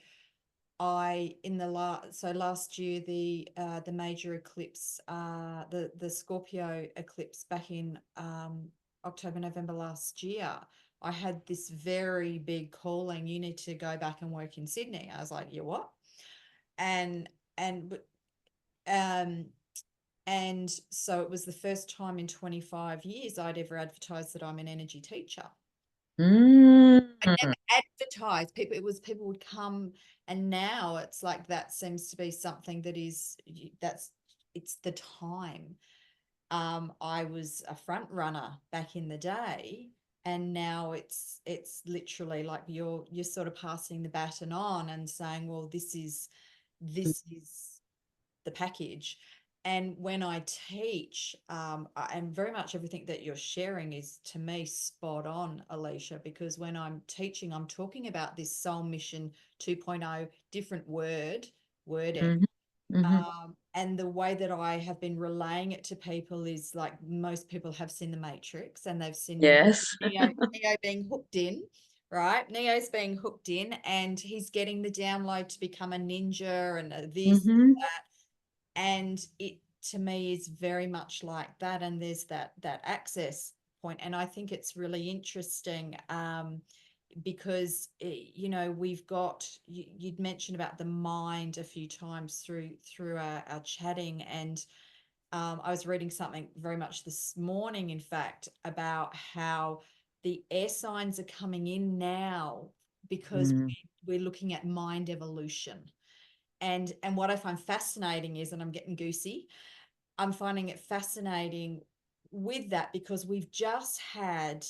last year, the major eclipse, the Scorpio eclipse back in October, November last year, I had this very big calling. You need to go back and work in Sydney. I was like, you what? And and um and so it was the first time in 25 years I'd ever advertised that I'm an energy teacher. I mm, never advertised people. People would come, and now it's like that seems to be something that is that's it's the time. I was a front runner back in the day, and now it's literally like you're sort of passing the baton on and saying, well, this is the package. And when I teach, and very much everything that you're sharing is to me spot on, Alicia, because when I'm teaching, I'm talking about this Soul Mission 2.0, different wording. mm, mm, And the way that I have been relaying it to people is like most people have seen The Matrix and they've seen yes. Neo being hooked in, right? Neo's being hooked in and he's getting the download to become a ninja and a this, Mm-hmm. that. And it to me is very much like that. And there's that access point. And I think it's really interesting because you know, we've got you'd mentioned about the mind a few times through our chatting, and I was reading something very much this morning, in fact, about how the air signs are coming in now because Mm. we're looking at mind evolution. And what I find fascinating is, and I'm getting goosey, I'm finding it fascinating with that because we've just had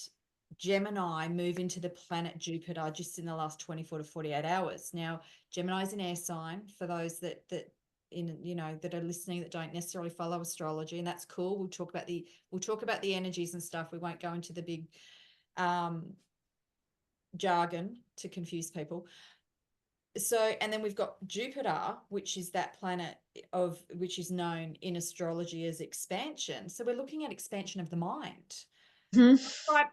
Gemini move into the planet Jupiter just in the last 24 to 48 hours. Now, Gemini is an air sign for those that in you know that are listening that don't necessarily follow astrology, and that's cool. We'll talk about the energies and stuff. We won't go into the big um jargon to confuse people. So, and then we've got Jupiter, which is that planet of which is known in astrology as expansion. So we're looking at expansion of the mind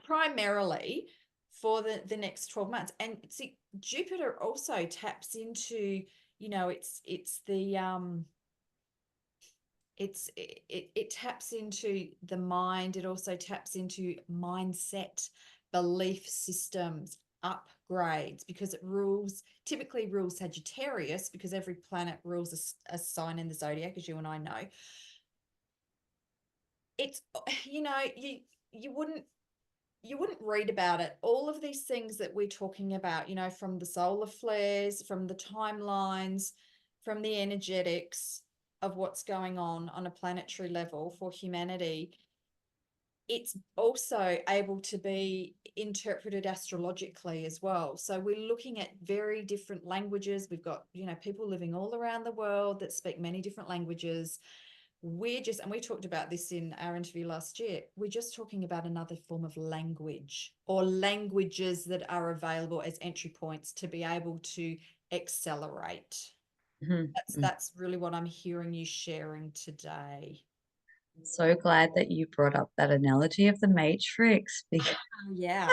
primarily for the next 12 months. And see, Jupiter also taps into, you know, it's the it taps into the mind. It also taps into mindset, belief systems, upgrades, because it typically rules Sagittarius, because every planet rules a sign in the zodiac, as you and I know. It's you know, you wouldn't read about it. All of these things that we're talking about, you know, from the solar flares, from the timelines, from the energetics of what's going on a planetary level for humanity, it's also able to be interpreted astrologically as well. So we're looking at very different languages. We've got, you know, people living all around the world that speak many different languages. And we talked about this in our interview last year, we're just talking about another form of language or languages that are available as entry points to be able to accelerate. Mm-hmm. That's really what I'm hearing you sharing today. So glad that you brought up that analogy of the Matrix because Yeah,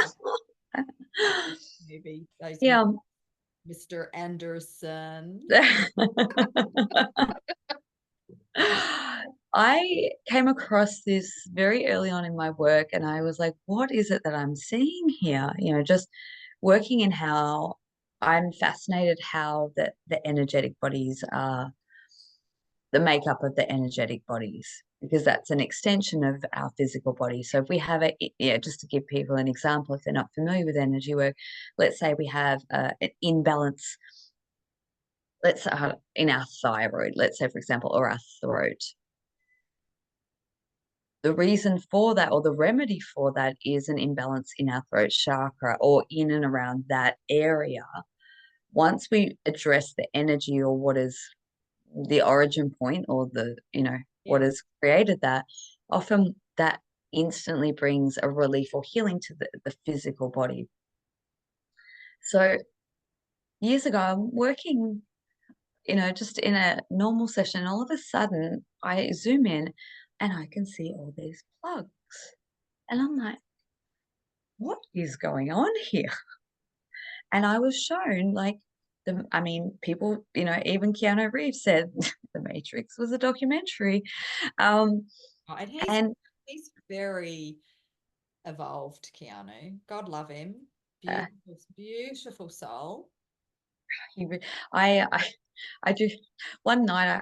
maybe those yeah. Mr. Anderson. I came across this very early on in my work and I was like, what is it that I'm seeing here? You know, just working in how I'm fascinated how the energetic bodies are the makeup of the energetic bodies because that's an extension of our physical body. So if we have yeah, just to give people an example, if they're not familiar with energy work, let's say we have an imbalance, in our thyroid, let's say, for example, or our throat. The reason for that or the remedy for that is an imbalance in our throat chakra or in and around that area. Once we address the energy or what is the origin point or what Yeah. has created that, often that instantly brings a relief or healing to the physical body. So years ago, I'm working, just in a normal session, and all of a sudden I zoom in and I can see all these plugs. And I'm like, what is going on here? And I was shown like people, even Keanu Reeves said The Matrix was a documentary. Um, Oh, and and he's very evolved, Keanu. God love him. uh, Beautiful, beautiful soul. he, re- I do. One night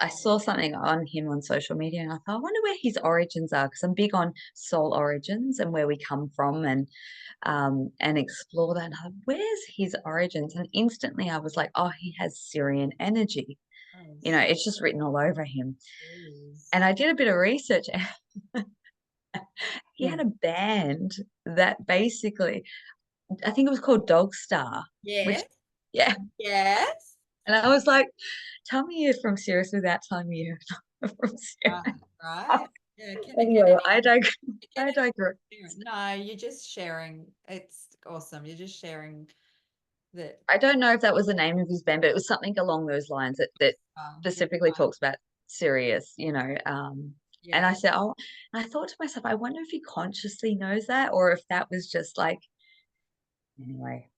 I saw something on him on social media, and I thought, I wonder where his origins are because I'm big on soul origins and where we come from, and explore that. And where's his origins? And instantly I was like, oh, he has Syrian energy. Yes. It's just written all over him. Yes. And I did a bit of research. He Yeah. had a band that basically, I think it was called Dog Star, which, Yes. yeah. Yes. And I was like, tell me you're from Sirius without telling me you're not from Sirius. Right. Right. Yeah. Anyway, I Kennedy, digress. no, you're just sharing. It's awesome. You're just sharing that. I don't know if that was the name of his band, but it was something along those lines that Yeah. specifically talks about Sirius, and I Yeah. said, oh, and I thought to myself, I wonder if he consciously knows that or if that was just like Anyway,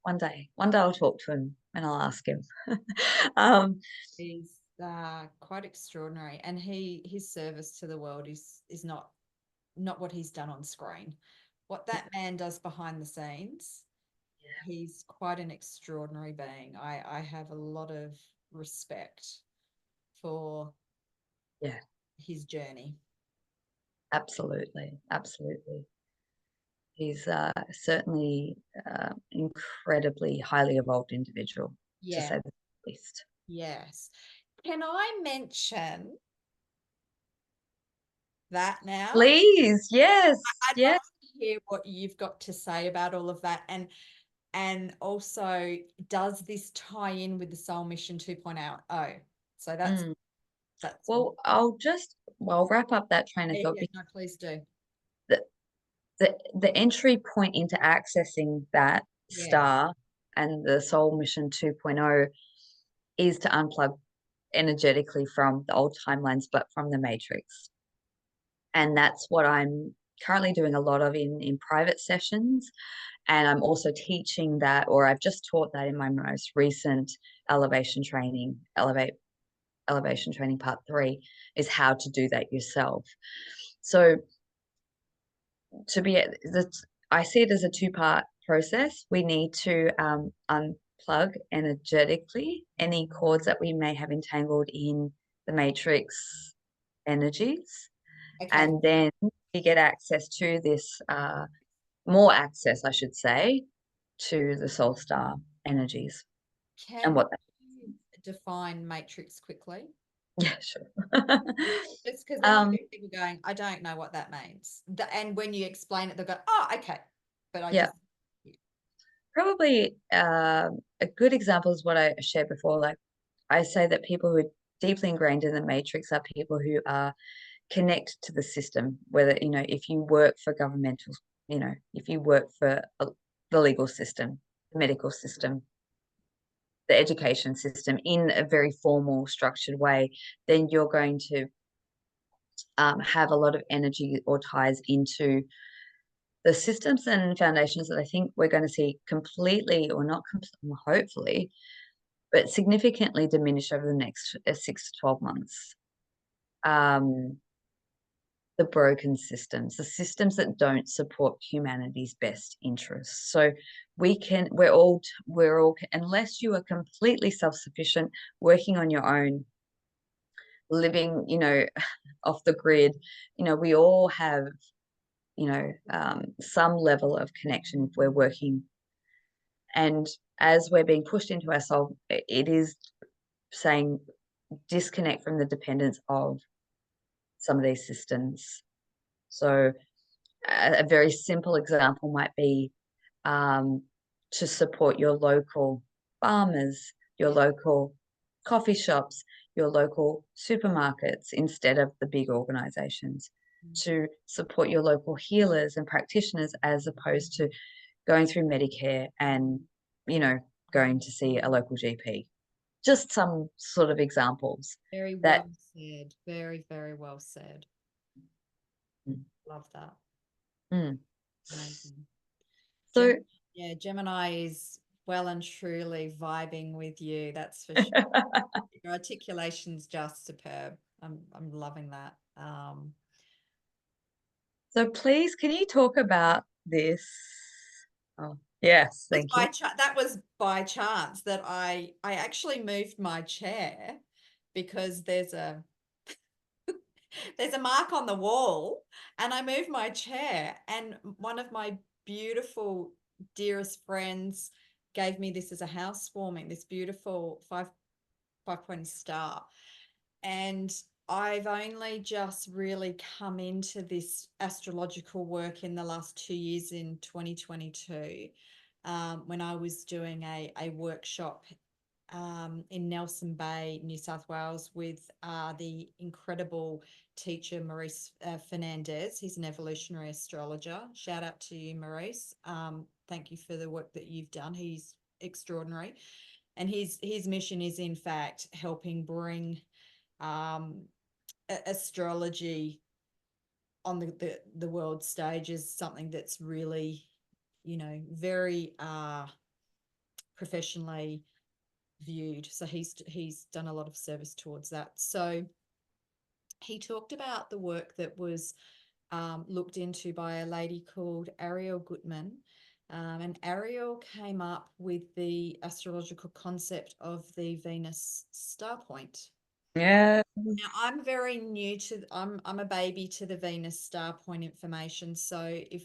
one day I'll talk to him and I'll ask him. um, He's quite extraordinary, and his service to the world is not what he's done on screen. What that man does behind the scenes, he's quite an extraordinary being. I have a lot of respect for yeah, his journey. absolutely, absolutely. He's certainly incredibly highly evolved individual, to Yeah, say the least. yes. Can I mention that now? Please, yes, I'd love yes. to hear what you've got to say about all of that, and also, does this tie in with the Soul Mission 2.0? Oh, so Mm. that's Well, I'll wrap up that train of yeah, thought yeah, because no, please do. the, the entry point into accessing that Yeah. star and the Soul Mission 2.0 is to unplug energetically from the old timelines, but from the matrix. And that's what I'm currently doing a lot of in private sessions. And I'm also teaching that, or I've just taught that in my most recent elevation training part 3 is how to do that yourself. So to be the I see it as a two-part process. We need to unplug energetically any cords that we may have entangled in the matrix energies, Okay. and then we get access to this more access, I should say, to the soul star energies and Can what that. you define matrix quickly? Yeah, sure. Just because there might um, be people going, I don't know what that means. And when you explain it, they'll go, oh, okay. But I yeah, just, probably a good example is what I shared before. Like I say that people who are deeply ingrained in the matrix are people who are connected to the system, whether, if you work for governmental, if you work for the legal system, the medical system, the education system in a very formal, structured way, then you're going to have a lot of energy or ties into the systems and foundations that I think we're going to see completely, or not completely, hopefully, but significantly diminish over the next 6 to 12 months. Um, the broken systems, the systems that don't support humanity's best interests. So we're all, unless you are completely self-sufficient, working on your own, living, off the grid, we all have, some level of connection if we're working. And as we're being pushed into our soul, it is saying disconnect from the dependence of some of these systems. So a very simple example might be to support your local farmers, your local coffee shops, your local supermarkets instead of the big organizations, to support your local healers and practitioners as opposed to going through Medicare and, going to see a local GP. Just some sort of examples very that. well said. Very, very well said. Mm, Love that. mm. Amazing. So Yeah, Gemini is well and truly vibing with you. That's for sure. Your articulation's just superb. I'm loving that. So please, can you talk about this? Oh, yes, thank you. That was by chance that I actually moved my chair because there's a mark on the wall, and I moved my chair, and one of my beautiful dearest friends gave me this as a housewarming, this beautiful five-pointed star. And I've only just really come into this astrological work in the last 2 years in 2022, when I was doing a workshop in Nelson Bay, New South Wales, with the incredible teacher Maurice Fernandez. He's an evolutionary astrologer. Shout out to you, Maurice. Thank you for the work that you've done. He's extraordinary, and his mission is in fact helping bring um, astrology on the world stage is something that's really very professionally viewed. So he's done a lot of service towards that. So he talked about the work that was looked into by a lady called Ariel Gutman. And Ariel came up with the astrological concept of the Venus star point. Yeah. Now I'm very new to I'm a baby to the Venus star point information. So if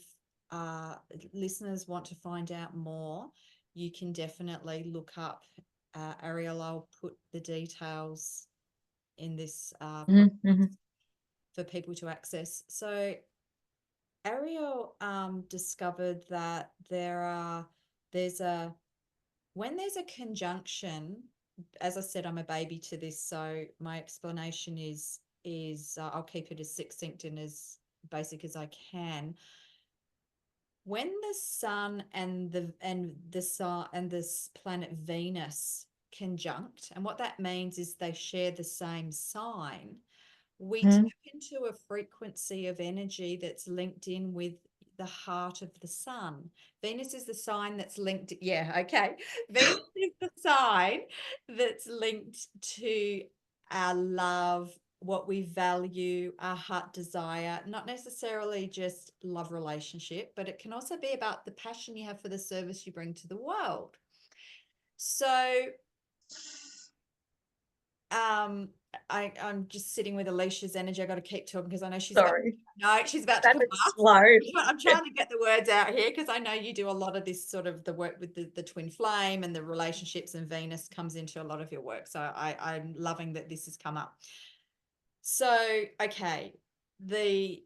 listeners want to find out more, you can definitely look up Ariel. I'll put the details in this Mm-hmm. for people to access. So Ariel discovered that there's a when there's a conjunction, as I said, I'm a baby to this, so my explanation is I'll keep it as succinct and as basic as I can. When the sun and the sun and this planet Venus conjunct, and what that means is they share the same sign, we tap into a frequency of energy that's linked in with the heart of the sun. Venus is the sign that's linked. Yeah, okay. Venus is the sign that's linked to our love, what we value, our heart desire, not necessarily just love relationship, but it can also be about the passion you have for the service you bring to the world. So I'm just sitting with Alicia's energy. I got to keep talking because I know Sorry, she's about to that come is up. slow. I'm trying to get the words out here because I know you do a lot of this sort of the work with the twin flame and the relationships, and Venus comes into a lot of your work. So I'm loving that this has come up. So, okay, the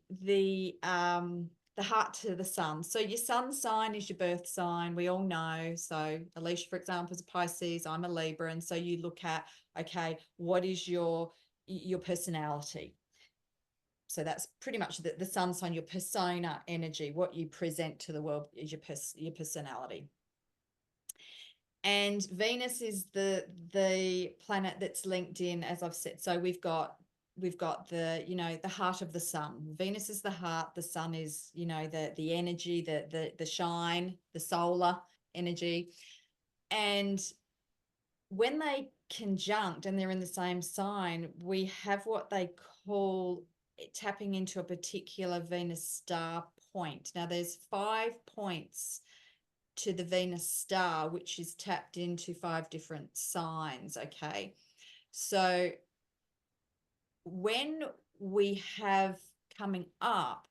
heart to the sun. So your sun sign is your birth sign. We all know. So Alisha, for example, is a Pisces. I'm a Libra. And so you look at, okay, what is your personality? So that's pretty much the sun sign, your persona energy, what you present to the world is your personality. And Venus is the planet that's linked in, as I've said. So we've got the heart of the sun. Venus is the heart, the sun is the energy, the shine, the solar energy. And when they conjunct and they're in the same sign, we have what they call tapping into a particular Venus star point. Now there's 5 points to the Venus star, which is tapped into 5 different signs. Okay, so when we have coming up,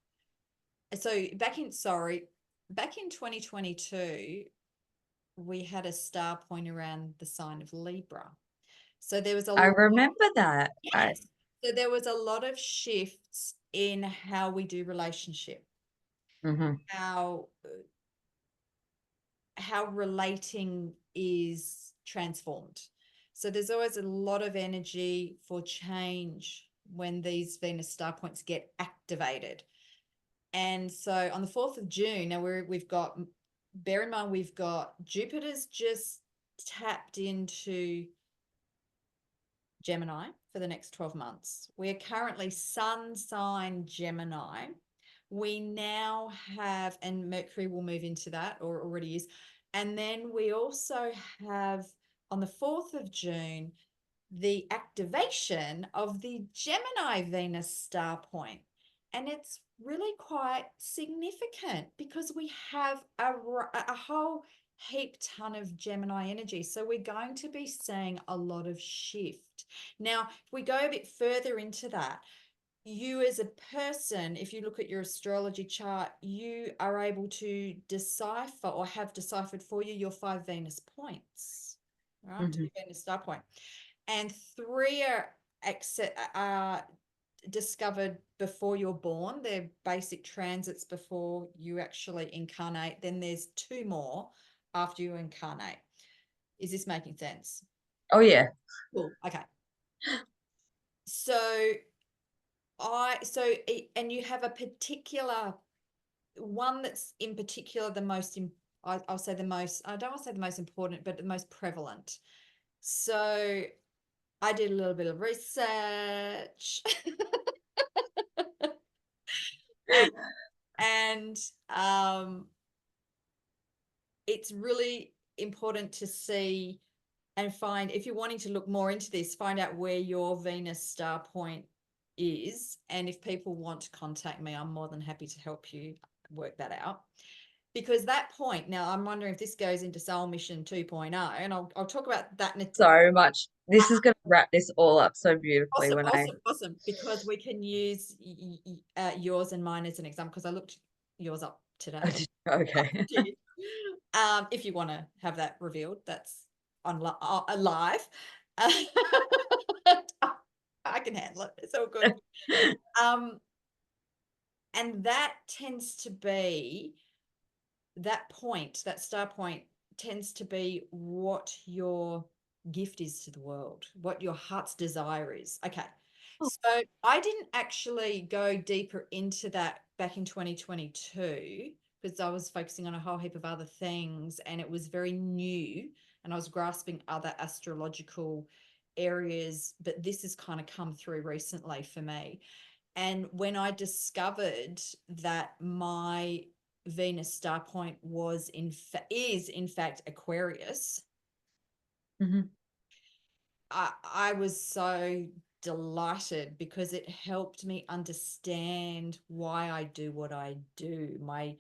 so back in 2022, we had a star point around the sign of Libra. So there was a I lot, remember that. yes. So there was a lot of shifts in how we do relationship, Mhm. how relating is transformed. So there's always a lot of energy for change when these Venus star points get activated. And so on the 4th of June, now we've got, bear in mind, we've got Jupiter's just tapped into Gemini for the next 12 months. We are currently sun sign Gemini. We now have, and Mercury will move into that, or already is. And then we also have on the 4th of June, the activation of the Gemini Venus star point. And it's really quite significant because we have a whole heap ton of Gemini energy. So we're going to be seeing a lot of shift. Now, if we go a bit further into that, you as a person, if you look at your astrology chart, you are able to decipher or have deciphered for you your 5 Venus points, right? Mhm. 2 Venus star point. And 3 are discovered before you're born. They're basic transits before you actually incarnate. Then there's 2 more after you incarnate. Is this making sense? Oh yeah. Cool. Okay. So and you have a particular one that's in particular the most, I'll say the most, I don't want to say the most important, but the most prevalent. So I did a little bit of research and, and it's really important to see and find, if you're wanting to look more into this, find out where your Venus star point is. And if people want to contact me, I'm more than happy to help you work that out. Because that point, now I'm wondering if this goes into Soul Mission 2.0, and I'll talk about that in a So much. This is going to wrap this all up so beautifully awesome, when I. awesome, awesome. Because we can use yours and mine as an example, because I looked yours up today. Okay. If you want to have that revealed, that's on live. I can handle it. It's all good. Um, and that tends to be that point, that star point tends to be what your gift is to the world, what your heart's desire is. Okay. Oh, So I didn't actually go deeper into that back in 2022 because I was focusing on a whole heap of other things and it was very new and I was grasping other astrological areas, but this has kind of come through recently for me. And when I discovered that my Venus star point is in fact Aquarius, mhm. I was so delighted because it helped me understand why I do what I do, my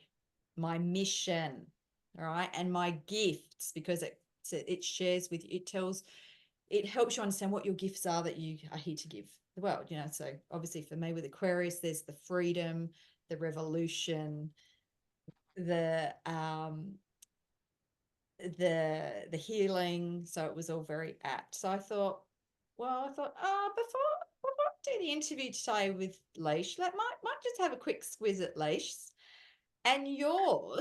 mission, all right, and my gifts, because it shares with you, it helps you understand what your gifts are that you are here to give the world, you know. So obviously for me with Aquarius, there's the freedom, the revolution, the healing. So it was all very apt. So I thought, oh, before I do the interview today with Leish, that might just have a quick squiz at Leish. And your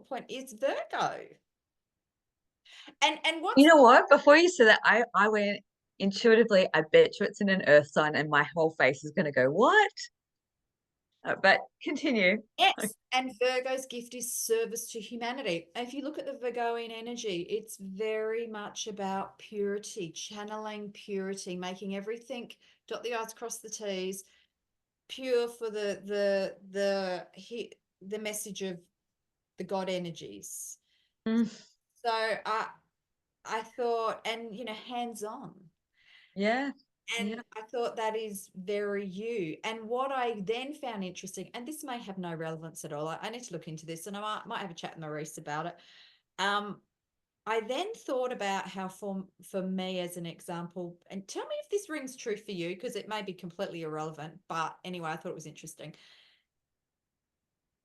point is Virgo. And You what's know what? Before you said that, I went intuitively, I bet you it's in an earth sign, and my whole face is going to go, what? But continue. Yes, and Virgo's gift is service to humanity. And if you look at the Virgoian energy, it's very much about purity, channeling purity, making everything dot the I's, cross the T's, pure for the message of the God energies. Mm, So I thought, and you know, hands on. yeah. And Yeah. I thought that is very you. And what I then found interesting, and this may have no relevance at all, I need to look into this and I might have a chat with Maurice about it. Um, I then thought about how for me as an example, and tell me if this rings true for you, because it may be completely irrelevant, but anyway, I thought it was interesting.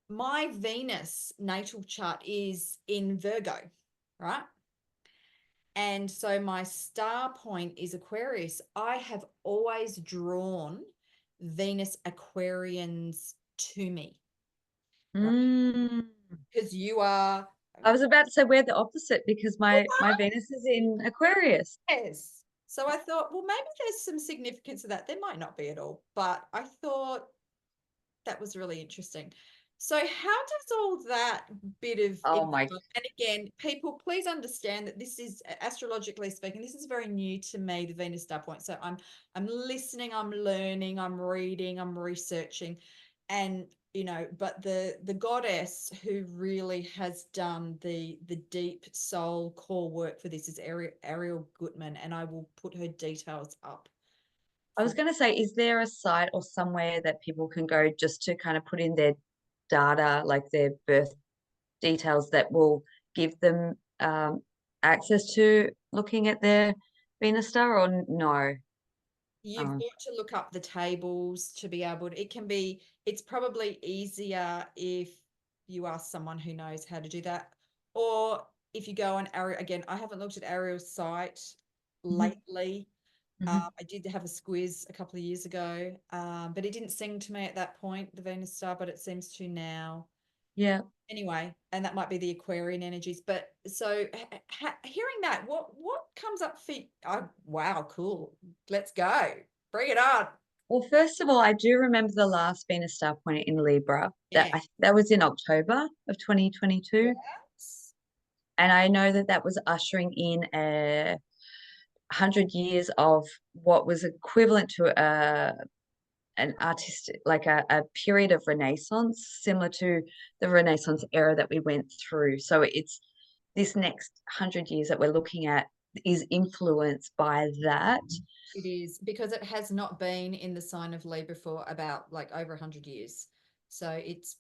My Venus natal chart is in Virgo, right? And so my star point is Aquarius. I have always drawn Venus Aquarians to me, right? Mm. Because you are, I was about to say we're the opposite because my Venus is in Aquarius. yes. So I thought, well, maybe there's some significance of that. There might not be at all, but I thought that was really interesting. So how does all that bit of Oh info, my, and again, people, please understand that this is astrologically speaking, this is very new to me, the Venus star point. So I'm listening, I'm learning, I'm reading, I'm researching, and you know, but the goddess who really has done the deep soul core work for this is Ariel Gutman, and I will put her details up I was for. going to say, is there a site or somewhere that people can go just to kind of put in their data, like their birth details that will give them access to looking at their Venus star or no? You've Um, got to look up the tables to be able to, it can be, it's probably easier if you ask someone who knows how to do that. Or if you go on Ariel, again, I haven't looked at Ariel's site mhm, lately. mhm. I did have a squiz a couple of years ago, but it didn't sing to me at that point, the Venus star, but it seems to now. Yeah. Anyway, and that might be the Aquarian energies. But so hearing that, what comes up for you? Oh, wow, cool. Let's go. Bring it on. Well, first of all, I do remember the last Venus star point in Libra that Yeah. that was in October of 2022. Yes. And I know that that was ushering in 100 years of what was equivalent to an artistic, like a period of renaissance, similar to the Renaissance era that we went through. So it's this next 100 years that we're looking at is influenced by that. It is, because it has not been in the sign of Libra for about like over 100 years. So it's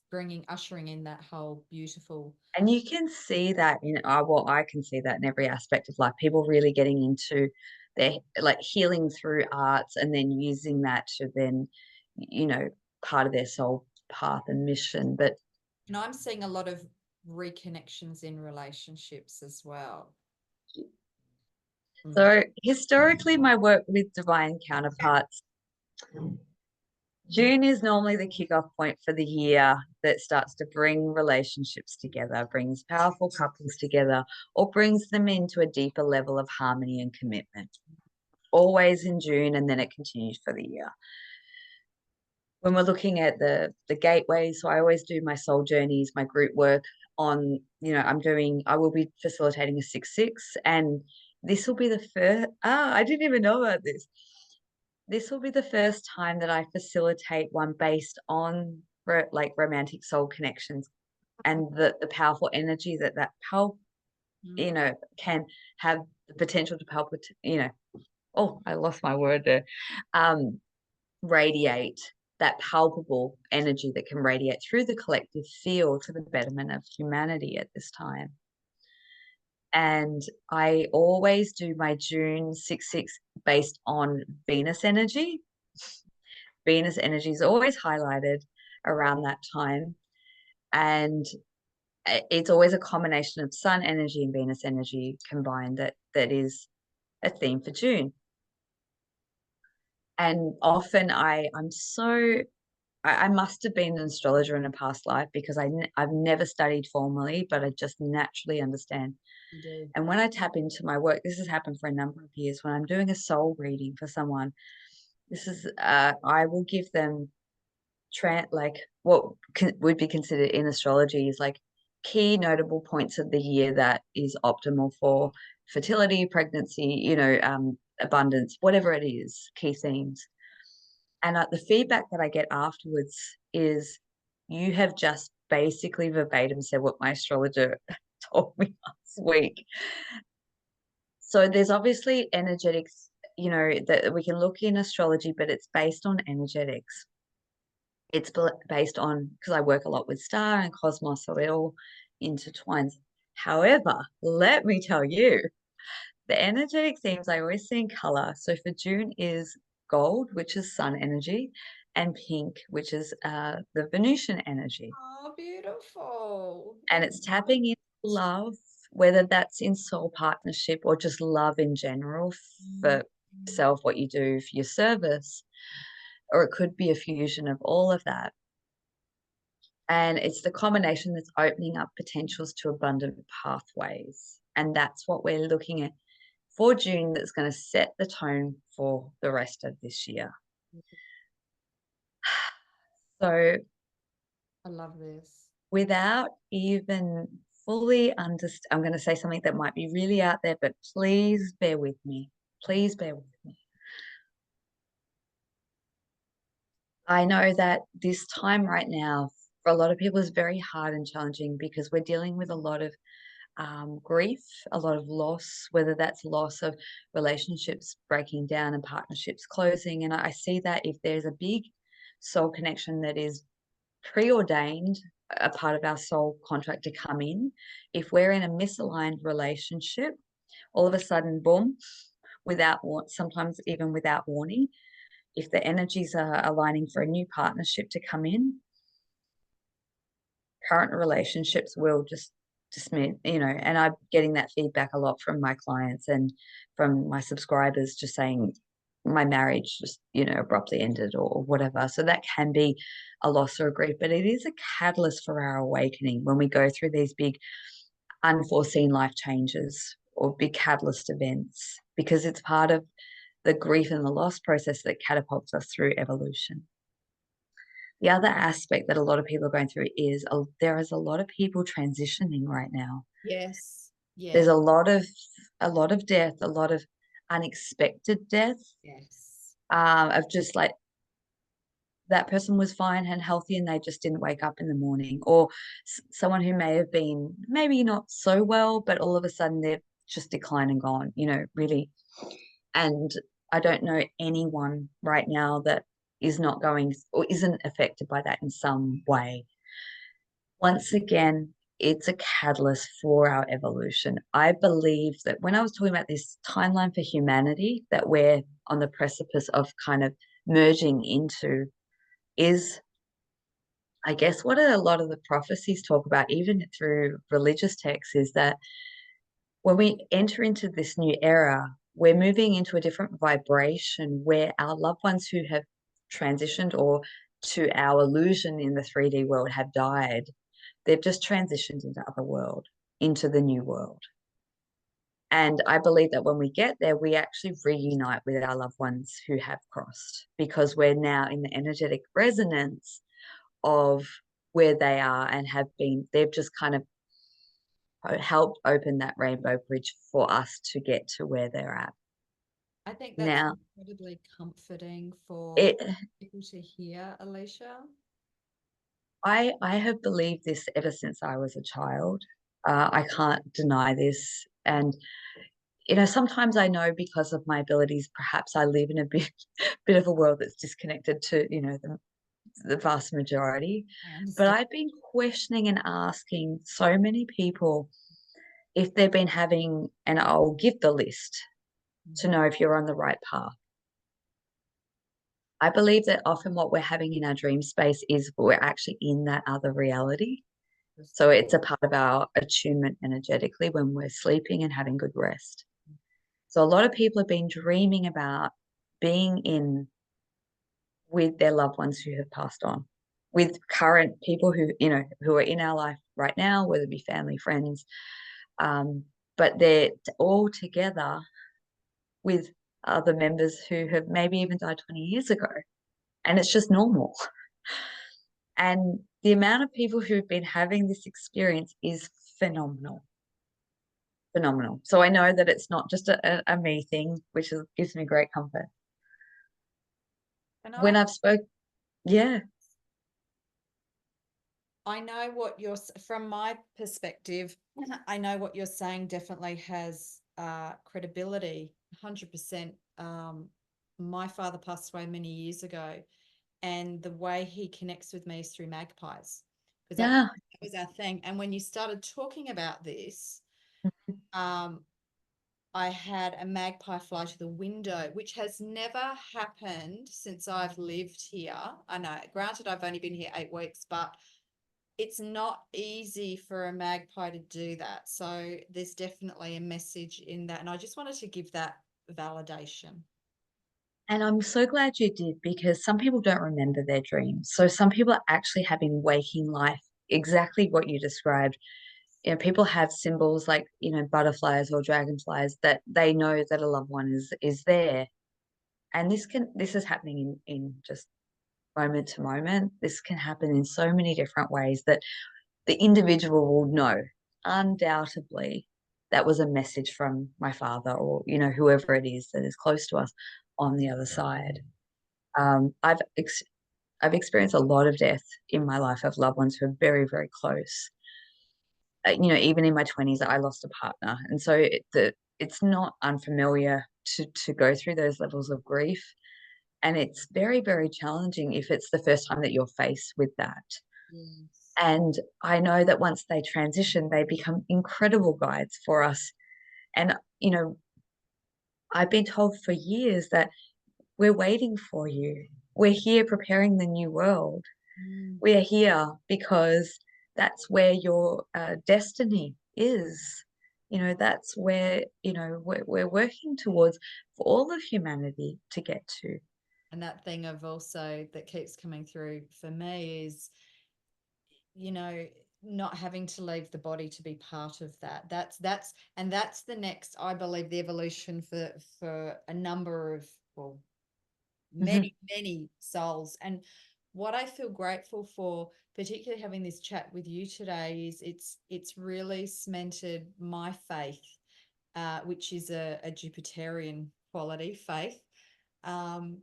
ushering in that whole beautiful. And you can see that in, well, I can see that in every aspect of life. People really getting into their, like, healing through arts, and then using that to then, part of their soul path and mission. But And I'm seeing a lot of reconnections in relationships as well. so historically, my work with divine counterparts, June is normally the kickoff point for the year that starts to bring relationships together, brings powerful couples together, or brings them into a deeper level of harmony and commitment. Always in June, and then it continues for the year. When we're looking at the gateways, so I always do my soul journeys, my group work on, I will be facilitating a 6/6, and this will be the first, I didn't even know about this. This will be the first time that I facilitate one based on like romantic soul connections, and the powerful energy that help, can have the potential to help with, oh, I lost my word there. Radiate that palpable energy that can radiate through the collective field to the betterment of humanity at this time. And I always do my June 6/6 based on Venus energy. Venus energy is always highlighted around that time. And it's always a combination of sun energy and Venus energy combined that is a theme for June. And often I must have been an astrologer in a past life, because I've never studied formally, but I just naturally understand. And when I tap into my work, this has happened for a number of years. When I'm doing a soul reading for someone, I will give them like what would be considered in astrology is like key notable points of the year that is optimal for fertility, pregnancy, abundance, whatever it is, key themes. And the feedback that I get afterwards is, you have just basically verbatim said what my astrologer told me last week. So there's obviously energetics, that we can look in astrology, but it's based on energetics. It's based on, because I work a lot with star and cosmos, so it all intertwines. However, let me tell you, the energetic themes I always see in color. So for June is gold, which is sun energy, and pink, which is the Venusian energy. Oh, beautiful. And it's tapping into love, whether that's in soul partnership or just love in general for yourself, what you do for your service, or it could be a fusion of all of that. And it's the combination that's opening up potentials to abundant pathways. And that's what we're looking at for June, that's going to set the tone for the rest of this year. So I love this. without even fully understand, I'm going to say something that might be really out there, but please bear with me. Please bear with me. I know that this time right now, for a lot of people, is very hard and challenging, because we're dealing with a lot of grief, a lot of loss, whether that's loss of relationships breaking down and partnerships closing. And I see that if there's a big soul connection that is preordained, a part of our soul contract to come in, if we're in a misaligned relationship, all of a sudden, boom, sometimes even without warning, if the energies are aligning for a new partnership to come in, current relationships will just dismiss, and I'm getting that feedback a lot from my clients and from my subscribers, just saying my marriage just, abruptly ended or whatever. So that can be a loss or a grief, but it is a catalyst for our awakening when we go through these big unforeseen life changes or big catalyst events, because it's part of the grief and the loss process that catapults us through evolution. The other aspect that a lot of people are going through is there is a lot of people transitioning right now. Yes. Yes. There's a lot of death, a lot of unexpected death. Yes. Of just like that person was fine and healthy and they just didn't wake up in the morning, or someone who may have been maybe not so well, but all of a sudden they've just declined and gone, really. And I don't know anyone right now that is not going or isn't affected by that in some way. Once again, it's a catalyst for our evolution. I believe that when I was talking about this timeline for humanity that we're on the precipice of kind of merging into, is, I guess, what a lot of the prophecies talk about, even through religious texts, is that when we enter into this new era, we're moving into a different vibration where our loved ones who have transitioned or to our illusion in the 3D world have died. They've just transitioned into other world, into the new world. And I believe that when we get there, we actually reunite with our loved ones who have crossed, because we're now in the energetic resonance of where they are and have been. They've just kind of helped open that rainbow bridge for us to get to where they're at. I think that's Now, incredibly comforting for it, people to hear, Alicia. I have believed this ever since I was a child. I can't deny this. And, sometimes I know because of my abilities, perhaps I live in a bit of a world that's disconnected to, the vast majority. I But understand. I've been questioning and asking so many people if they've been having, and I'll give the list to know if you're on the right path. I believe that often what we're having in our dream space is we're actually in that other reality. So it's a part of our attunement energetically when we're sleeping and having good rest. So a lot of people have been dreaming about being in with their loved ones who have passed on, with current people who are in our life right now, whether it be family, friends, but they're all together with other members who have maybe even died 20 years ago. And it's just normal. And the amount of people who've been having this experience is phenomenal. Phenomenal. So I know that it's not just a me thing, which gives me great comfort. And When I've spoke, yeah, I know what from my perspective, I know what you're saying definitely has credibility, 100%. My father passed away many years ago, and the way he connects with me is through magpies, because that yeah, was our thing. And when you started talking about this, um, I had a magpie fly to the window, which has never happened since I've lived here. I know, granted, I've only been here 8 weeks, but it's not easy for a magpie to do that. So there's definitely a message in that. And I just wanted to give that validation. and I'm so glad you did, because some people don't remember their dreams. So some people are actually having waking life, exactly what you described. People have symbols like, butterflies or dragonflies that they know that a loved one is there. And this is happening in just moment to moment. This can happen in so many different ways that the individual will know undoubtedly that was a message from my father, or whoever it is that is close to us on the other side. um, i've ex- I've experienced a lot of death in my life of loved ones who are very, very close. Even in my 20s, I lost a partner, and so it's not unfamiliar to go through those levels of grief. And it's very, very challenging if it's the first time that you're faced with that. Yes. And I know that once they transition, they become incredible guides for us. And, I've been told for years that we're waiting for you. We're here preparing the new world. Mm. We are here because that's where your destiny is. That's where, we're working towards for all of humanity to get to. And that thing of also that keeps coming through for me is, you know, not having to leave the body to be part of that. That's the next, I believe, the evolution for a number of, well, Mhm. many souls. And what I feel grateful for, particularly having this chat with you today, is it's really cemented my faith, which is a Jupiterian quality faith. Um,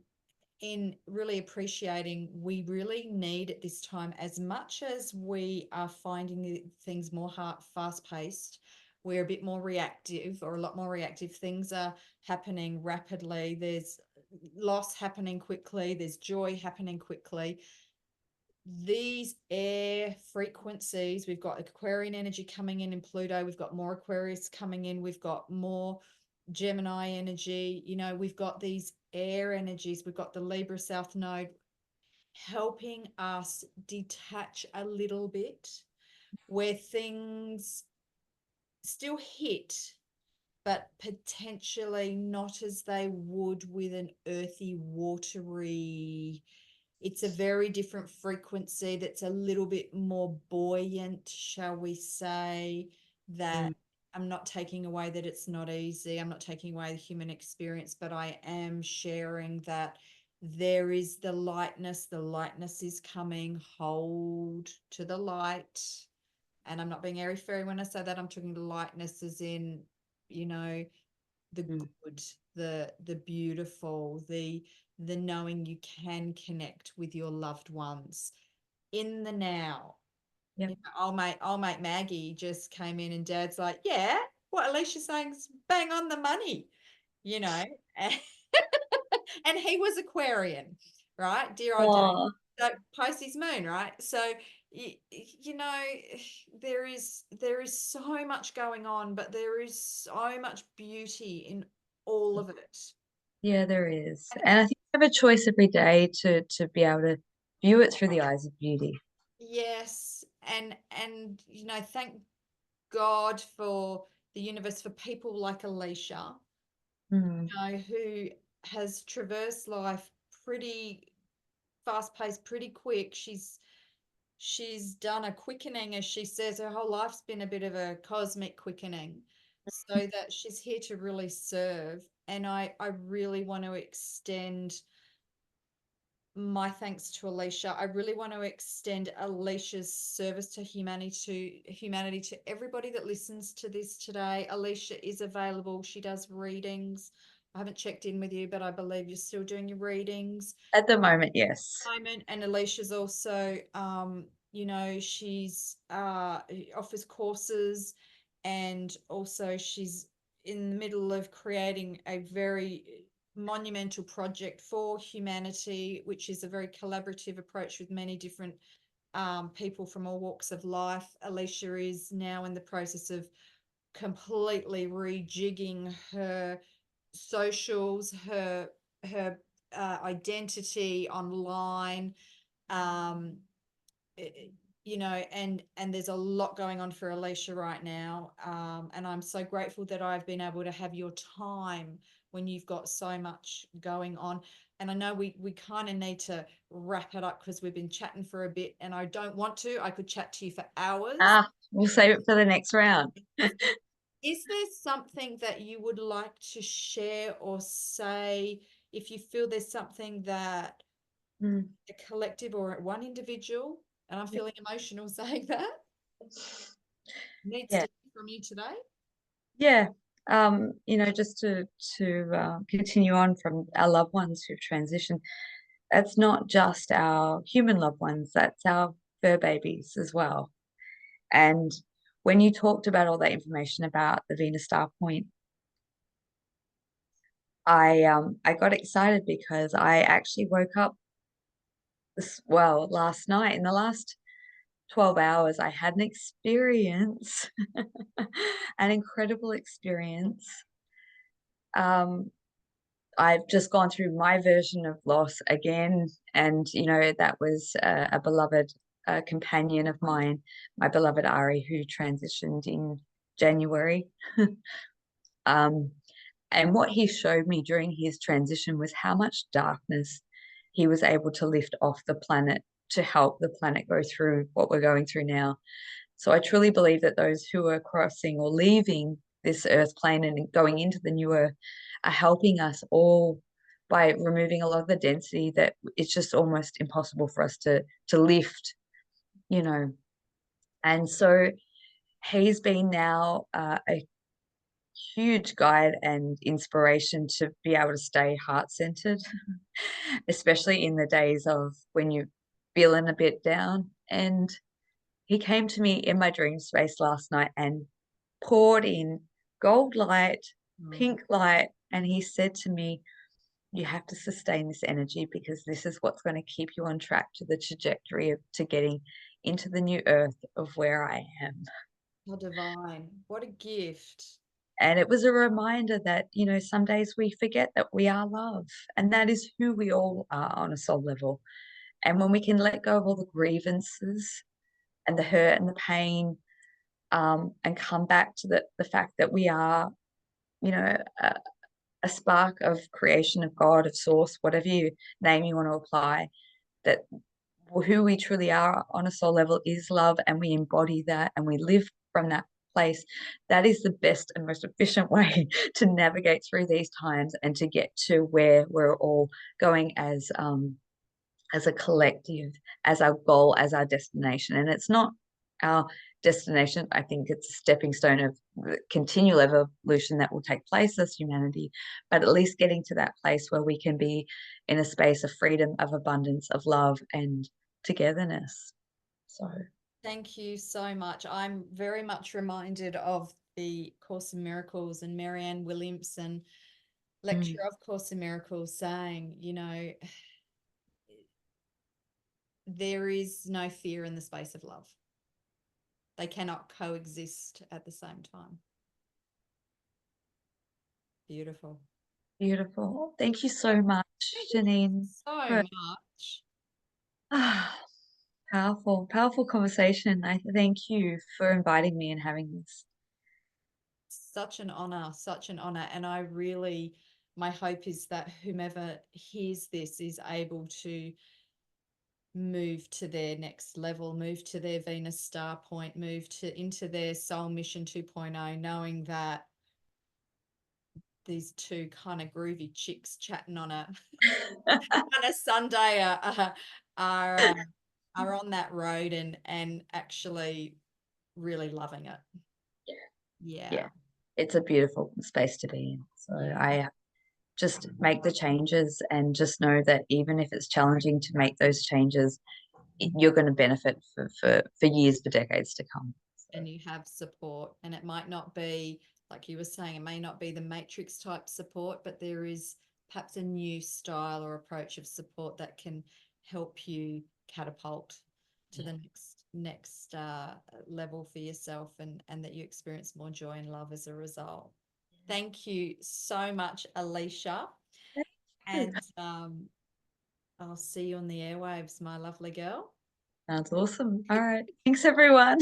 in really appreciating we really need at this time, as much as we are finding things more fast paced, we're a bit more reactive, or a lot more reactive. Things are happening rapidly. There's loss happening quickly. There's joy happening quickly. These air frequencies, we've got Aquarian energy coming in Pluto, we've got more Aquarius coming in, we've got more Gemini energy, we've got these air energies, we've got the Libra South Node helping us detach a little bit, where things still hit, but potentially not as they would with an earthy, watery. It's a very different frequency that's a little bit more buoyant, shall we say, that Mm, I'm not taking away that it's not easy. I'm not taking away the human experience, but I am sharing that there is the lightness. The lightness is coming. Hold to the light. And I'm not being airy fairy when I say that. I'm talking lightness as in, you know, the mm, good, the beautiful, the knowing you can connect with your loved ones in the now. yep. Old mate Maggie just came in, and Dad's like, yeah, what Alicia's saying's bang on the money, you know. And he was Aquarian, right? Dear old dad. Oh, So Pisces moon, right? So you know, there is so much going on, but there is so much beauty in all of it. yeah, there is. And, And I think we have a choice every day to be able to view it through the eyes of beauty. yes, and thank God for the universe, for people like Alicia, Mm, who has traversed life pretty fast paced, pretty quick. She's done a quickening, as she says. Her whole life's been a bit of a cosmic quickening, so that she's here to really serve. And I really want to extend my thanks to Alicia. I really want to extend Alicia's service to humanity to everybody that listens to this today. Alicia is available. She does readings. I haven't checked in with you, but I believe you're still doing your readings at the moment, yes. moment. And Alicia's also she's offers courses, and also she's in the middle of creating a very monumental project for humanity, which is a very collaborative approach with many different people from all walks of life. Alicia is now in the process of completely rejigging her socials, her identity online. Um, and there's a lot going on for Alicia right now. And I'm so grateful that I've been able to have your time when you've got so much going on. And I know we kind of need to wrap it up because we've been chatting for a bit, and I don't want to. I could chat to you for hours. We'll save it for the next round. Is there something that you would like to share or say, if you feel there's something that Mm, a collective or one individual, and I'm yep. feeling emotional saying that, needs Yeah, to hear from you today? yeah. Just to continue on from our loved ones who've transitioned, that's not just our human loved ones, that's our fur babies as well. And when you talked about all that information about the Venus Star Point, I got excited because I actually woke up last night. In the last 12 hours, I had an experience, an incredible experience. Um, I've just gone through my version of loss again, and that was a beloved companion of mine, my beloved Ari, who transitioned in January. Um, and what he showed me during his transition was how much darkness he was able to lift off the planet to help the planet go through what we're going through now. So I truly believe that those who are crossing or leaving this earth plane and going into the new earth are helping us all by removing a lot of the density that it's just almost impossible for us to lift, you know. And so he's been now huge guide and inspiration to be able to stay heart-centered, especially in the days of when you're feeling a bit down. And he came to me in my dream space last night and poured in gold light, Mm. pink light, and he said to me, you have to sustain this energy because this is what's going to keep you on track to the trajectory of to getting into the new earth of where I am. How divine. What a gift. And it was a reminder that, some days we forget that we are love, and that is who we all are on a soul level. And when we can let go of all the grievances and the hurt and the pain, and come back to the fact that we are, you know, a spark of creation, of God, of source, whatever name you want to apply, that who we truly are on a soul level is love, and we embody that and we live from that place. That is the best and most efficient way to navigate through these times and to get to where we're all going as a collective, as our goal, as our destination. And it's not our destination. I think it's a stepping stone of the continual evolution that will take place as humanity, but at least getting to that place where we can be in a space of freedom, of abundance, of love, and togetherness. So, Thank you so much. I'm very much reminded of the Course in Miracles and Marianne Williamson mm, lecture of Course in Miracles saying, there is no fear in the space of love. They cannot coexist at the same time. Beautiful. beautiful. Thank you so much, Thank you Janine. so For much. powerful, powerful conversation. I thank you for inviting me and having this. Such an honor, such an honor. And my hope is that whomever hears this is able to move to their next level, move to their Venus star point, move into their soul mission 2.0, knowing that these two kind of groovy chicks chatting on a on a Sunday are uh, are on that road and actually really loving it. Yeah, Yeah. it's a beautiful space to be in. So Yeah. I just make the changes and just know that even if it's challenging to make those changes, you're going to benefit for years, for decades to come. So, And you have support, and it might not be like you were saying, it may not be the matrix type support, but there is perhaps a new style or approach of support that can help you catapult to yeah. the next level for yourself, and that you experience more joy and love as a result. Thank you so much, Alisha, Thank you. and I'll see you on the airwaves, my lovely girl. Sounds awesome. All right. Thanks, everyone.